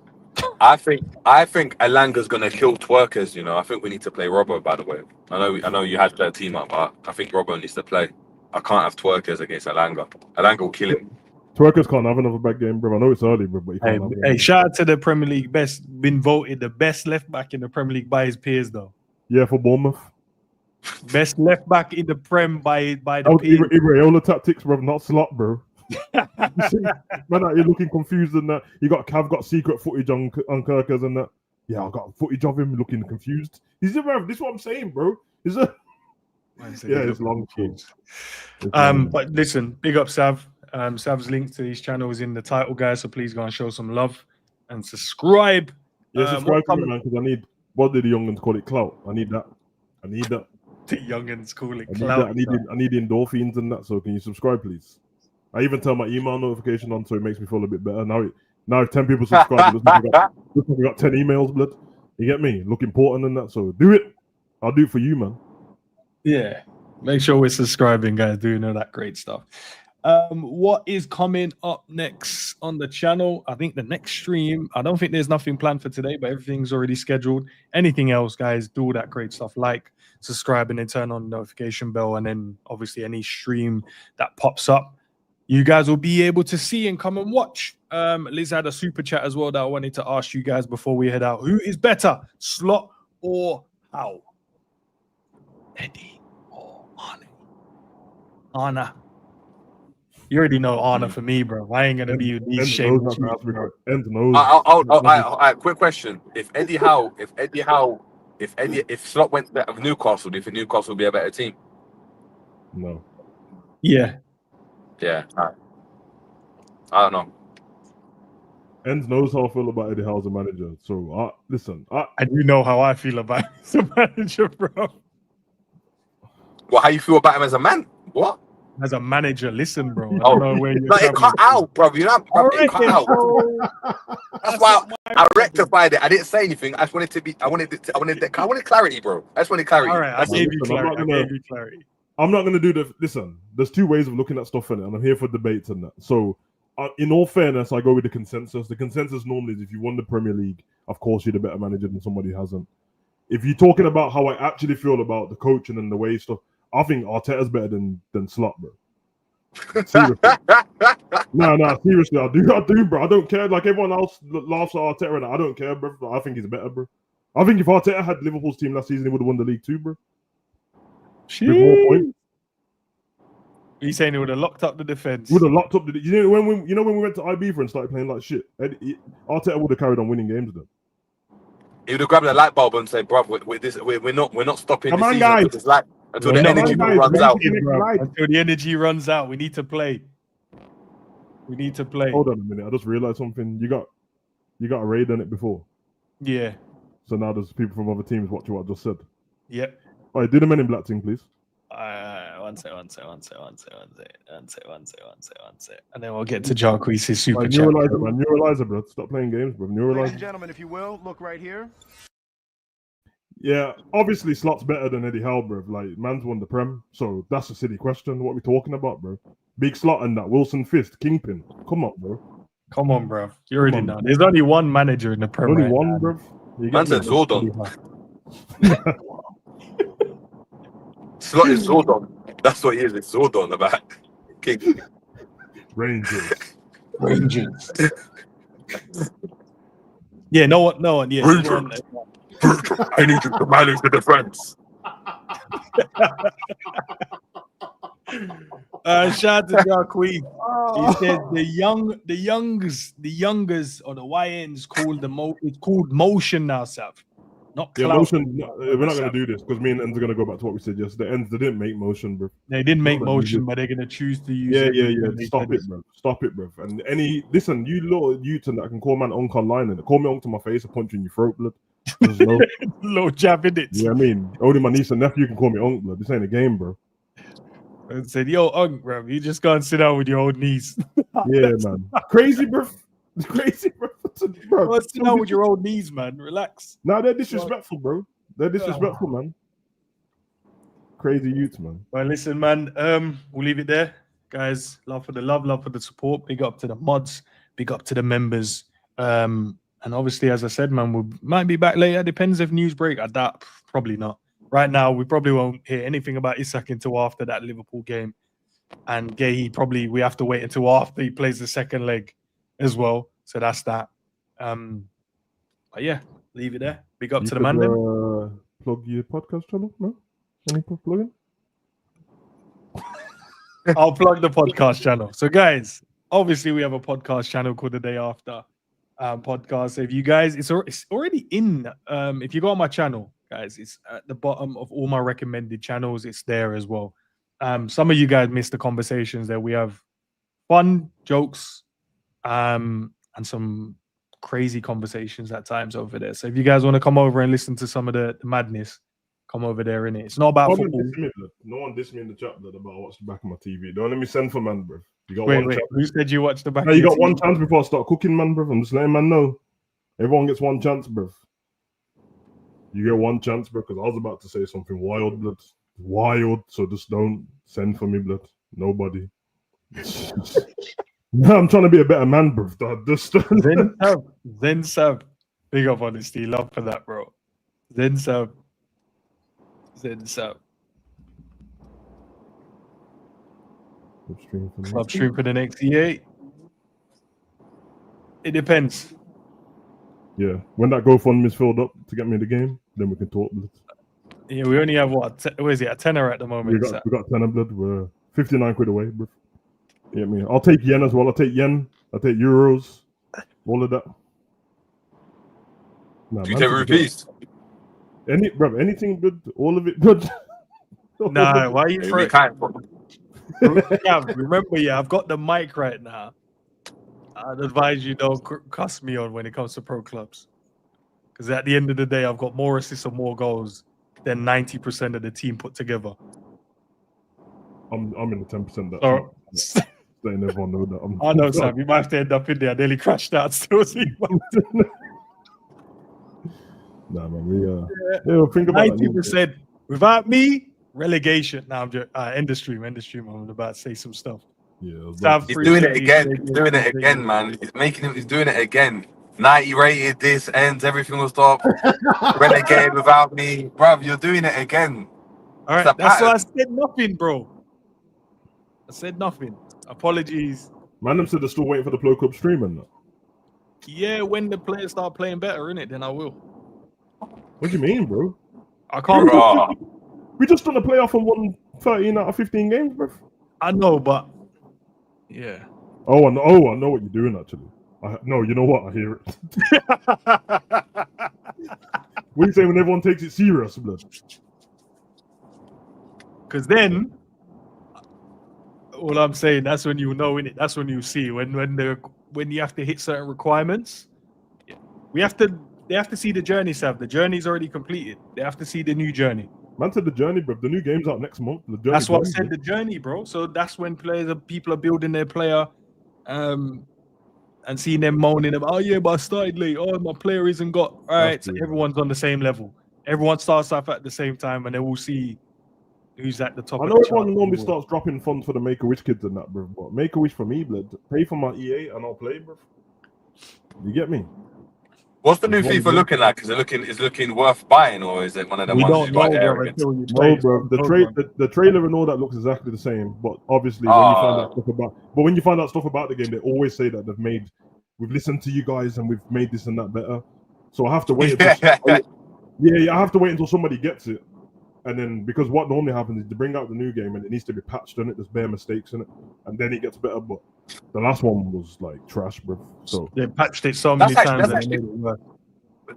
I think Alanga's gonna kill twerkers. I think we need to play Robbo. By the way, I know you had that team up, but I think Robbo needs to play. I can't have twerkers against Alanga. Alanga will kill him. Twerkers can't have another bad game, bro. I know it's early, bro, but he can't have shout out to the Premier League been voted the best left back in the Premier League by his peers, though. Yeah, for Bournemouth. Best left back in the Prem by the peers. Iraola tactics, bro, not slot, bro. You see, man, you're looking confused and that. Cav got secret footage on Kirkers and that. Yeah, I got footage of him looking confused. This is what I'm saying, bro. It's long. But listen, big up Sav. Sav's link to his channel is in the title, guys. So please go and show some love and subscribe. Yeah, subscribe to me, man, because I need. What did the youngins call it? Clout. I need that. The youngins call it clout. I need endorphins and that. So can you subscribe, please? I even turn my email notification on so it makes me feel a bit better. Now if 10 people subscribe, looks like we got 10 emails, blood. You get me? Look important and that. So do it. I'll do it for you, man. Yeah. Make sure we're subscribing, guys. Doing all that great stuff. What is coming up next on the channel? I think the next stream, I don't think there's nothing planned for today, but everything's already scheduled. Anything else, guys, do all that great stuff. Like, subscribe, and then turn on the notification bell. And then obviously any stream that pops up, you guys will be able to see and come and watch. Liz had a super chat as well that I wanted to ask you guys before we head out. Who is better, Slot or Howe? Eddie or Arne? Arne. You already know Arne for me, bro. I ain't gonna be these shapes. Quick question: If Slot went to Newcastle, do you think Newcastle would be a better team? No. Yeah. Yeah. I don't know. Ends knows how I feel about Eddie Howe as a manager. So listen. I do know how I feel about him as a manager, bro. Well, how you feel about him as a man? What? as a manager, listen, bro. I Oh, don't know where you're no, it cut out, bro. You know, bro, it cut out. That's why I rectified it. I didn't say anything. I just wanted to be. I wanted clarity, bro. I just wanted clarity. All right, I gave you listen, clarity. I'm not gonna do the. Listen, there's two ways of looking at stuff in it, and I'm here for debates and that. So, in all fairness, I go with the consensus. The consensus normally is if you won the Premier League, of course you're the better manager than somebody who hasn't. If you're talking about how I actually feel about the coaching and the way stuff, I think Arteta's better than Slot, bro. Seriously. No, seriously, I do, bro. I don't care. Like everyone else laughs at Arteta, and I don't care, bro. I think he's better, bro. I think if Arteta had Liverpool's team last season, he would have won the league too, bro. With more points. He's saying he would have locked up the defense. Would have locked up the. When we went to Ibiza and started playing like shit, Arteta would have carried on winning games then. He would have grabbed a light bulb and said, "Bro, we're not stopping this season until the energy runs out." Until the energy runs out, we need to play. Hold on a minute. I just realized something. You got a raid on it before. Yeah. So now there's people from other teams watching what I just said. Yep. All right, do the Men in Black thing, please. One sec. And then we'll get to Jarquez's super chat. Neuralizer, bro. Stop playing games, bro. Neuralizer. Ladies and gentlemen, if you will, look right here. Yeah, obviously Slot's better than Eddie Howe, bro. Like, man's won the Prem, so that's a silly question. What are we talking about, bro? Big Slot and that Wilson Fist, Kingpin. Come on, bro. Come on, bro. You already know. There's only one manager in the Prem. Only one, bro. Man said Zordon. Slot is Zordon. That's what he is. It's Zordon about King. Rangers. Yeah, no one. Yeah, Rangers. I need you to manage the defense. Shout out to Jarquez. He said the youngers or the YNs it's called motion now, Sav. Not cloud. Yeah, motion. We're not going to do this because me and Ends are going to go back to what we said yesterday. Ends, they didn't make motion, bro. They didn't make motion, but they're going to choose to use it. Yeah. Stop it, bro. And listen, you little youths that can call man uncle online and call me uncle to my face, I punch you in your throat, blood. No little jab in it. Yeah, I mean, only my niece and nephew can call me uncle, blood. This ain't a game, bro. And said, yo, uncle, bro, you just go and sit down with your old niece. Yeah, man. Crazy, bro. Bro, sit down with your old knees, man. Relax. Nah, they're disrespectful, bro. They're disrespectful, man. Crazy youths, man. Well, listen, man. We'll leave it there, guys. Love for the love for the support. Big up to the mods. Big up to the members. And obviously, as I said, man, we might be back later. Depends if news break. I doubt. Probably not. Right now, we probably won't hear anything about Isak until after that Liverpool game. And Gay, we have to wait until after he plays the second leg as well. So that's that. But yeah, leave it there. Big up to the man. Plug your podcast channel, no? Any plugging? I'll plug the podcast channel. So, guys, obviously we have a podcast channel called The Day After Podcast. So if you guys, it's already in. If you go on my channel, guys, it's at the bottom of all my recommended channels. It's there as well. Some of you guys missed the conversations there. We have fun jokes, and some crazy conversations at times over there. So if you guys want to come over and listen to some of the madness, come over there, innit? It's not about football. No one dissed me in the chat about what's the back of my TV. Don't let me send for man, bro. You got wait. Who said you watched the back? No, you got one chance before I start cooking, man, bro. I'm just letting man know. Everyone gets one chance, bro. You get one chance, bro, because I was about to say something wild, blood. Wild, so just don't send for me, blood. Nobody. No, I'm trying to be a better man, bro. Zen Sub. Big up honesty. Love for that, bro. Zen Sub. Club stream for the next EA. It depends. Yeah. When that GoFundMe is filled up to get me the game, then we can talk, blood. Yeah, we only have what? Where is it? A tenner at the moment. We got tenner, blood. We're 59 quid away, bro. Yeah, me. I'll take yen as well. I'll take yen. I'll take euros. All of that. Nah, do you take rupees? Anything good. All of it good. Nah, why are you throwing? Remember, I've got the mic right now. I'd advise you don't cuss me on when it comes to pro clubs. Because at the end of the day, I've got more assists and more goals than 90% of the team put together. I'm in the 10% that. So, Letting everyone know that. I know, Sam. You might have to end up in there. Nearly crashed out. Still see. Nah, man. Think about 90%. Without me, relegation. Now I'm just end the stream. I'm about to say some stuff. Yeah, he's doing it again. He's doing it again, man. He's doing it again. 90 rated. This ends. Everything will stop. Relegated without me, bruv. You're doing it again. All right, that's why I said nothing, bro. I said nothing. Apologies. Man, them said they're still waiting for the Pro Club streaming. Yeah, when the players start playing better, innit, then I will. What do you mean, bro? I can't. We just done a playoff and won 13 out of 15 games, bro. I know, but yeah. Oh, I know what you're doing, actually. No, you know what? I hear it. What do you say when everyone takes it serious, blood? Because then, all I'm saying, that's when you know, innit? That's when you see when you have to hit certain requirements. They have to see the journey, Sav. The journey's already completed. They have to see the new journey. Man said the journey, bro. The new game's out next month. That's what I said, the journey, bro. So that's when people are building their player, and seeing them moaning about, oh yeah, but I started late. Oh, my player isn't got. All right, so everyone's on the same level. Everyone starts off at the same time, and then we'll see who's at the top. I know everyone normally starts dropping funds for the Make-A-Wish kids and that, bro. But Make-A-Wish for me, blood. Pay for my EA and I'll play, bro. You get me? What's the new FIFA looking like? Is it looking worth buying, or is it one of them ones you buy arrogant? No, bro. The trailer and all that looks exactly the same. But obviously, when you find out stuff about the game, they always say that we've listened to you guys and we've made this and that better. So I have to wait. I have to wait until somebody gets it. And then, because what normally happens is they bring out the new game and it needs to be patched in it. There's bare mistakes in it, and then it gets better. But the last one was like trash, bro. So they patched it so many times. The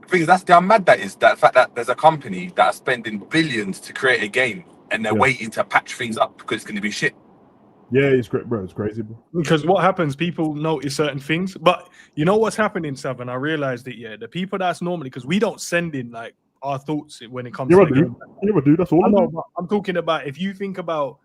thing is, that's how mad that is. That fact that there's a company that are spending billions to create a game and they're waiting to patch things up because it's going to be shit. Yeah, it's great, bro. It's crazy, bro. Because what happens, people notice certain things, but you know what's happening, Sav, and I realized that the people that's normally, because we don't send in like our thoughts when it comes to the game. You do. That's all I know. I'm talking about, if you think about,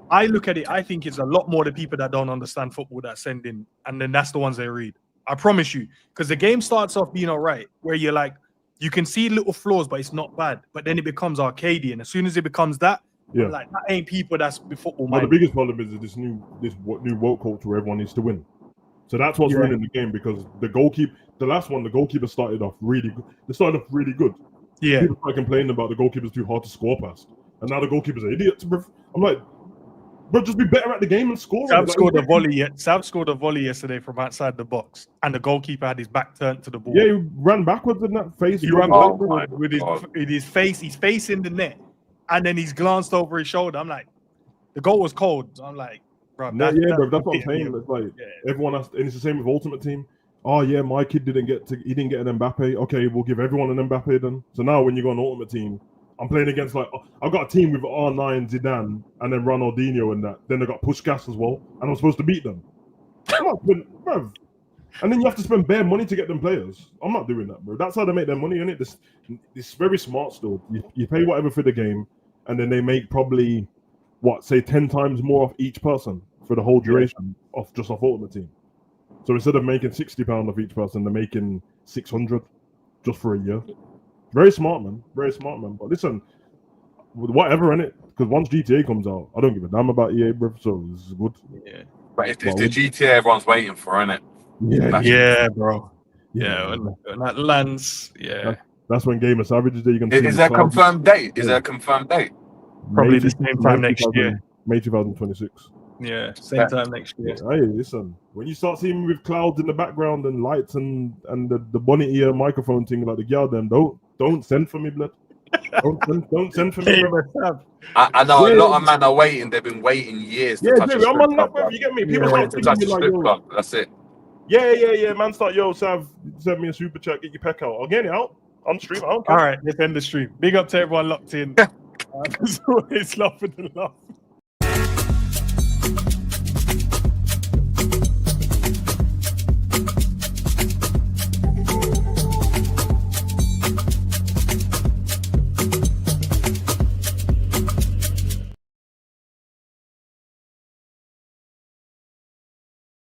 I look at it, I think it's a lot more the people that don't understand football that send in, and then that's the ones they read. I promise you, because the game starts off being all right, where you're like, you can see little flaws, but it's not bad. But then it becomes arcadey, and as soon as it becomes that, like that ain't people that's football. Well, the biggest problem is this new woke culture where everyone needs to win. So that's what's ruining the game, because the goalkeeper started off really good. They started off really good. Yeah, people are complaining about the goalkeeper's too hard to score past, and now the goalkeeper's an idiot. I'm like, bro, just be better at the game and score. Sav scored a volley yesterday from outside the box, and the goalkeeper had his back turned to the ball. Yeah, he ran backwards in that face. He ran backwards with his face. He's facing the net, and then he's glanced over his shoulder. I'm like, the goal was cold. I'm like, bro. Bro, that's what I'm saying. It's like everyone has, and it's the same with Ultimate Team. Oh yeah, my kid didn't get an Mbappe. Okay, we'll give everyone an Mbappe then. So now when you go on Ultimate Team, I'm playing against I've got a team with R9, Zidane, and then Ronaldinho and that. Then I got Puskas as well, and I'm supposed to beat them. Bro. And then you have to spend bare money to get them players. I'm not doing that, bro. That's how they make their money, innit? It's very smart still. You pay whatever for the game, and then they make probably 10 times more off each person for the whole duration off Ultimate Team. So instead of making £60 off each person, they're making 600 just for a year. Very smart, man. Very smart, man. But listen, whatever, innit? Because once GTA comes out, I don't give a damn about EA, bro. So it's good. Yeah. But if it's the GTA everyone's waiting for, innit? Yeah, bro. Yeah, when that lands, that's when Game of Savages Day. Is there a confirmed date? Is there a confirmed date? Probably the same time next year. May 2026. Yeah, same time next year. Hey, listen, when you start seeing me with clouds in the background and lights and the bunny ear microphone thing like the girl, then don't send for me, blood. Don't send for me. I know a lot of men are waiting. They've been waiting years to touch a strip club. You get me? People start to touch a strip club. That's it. Yeah. Man, Sav, send me a super chat. Get your peck out. I'll get it out on the stream. All right, let's end the stream. Big up to everyone locked in. It's always love for the love.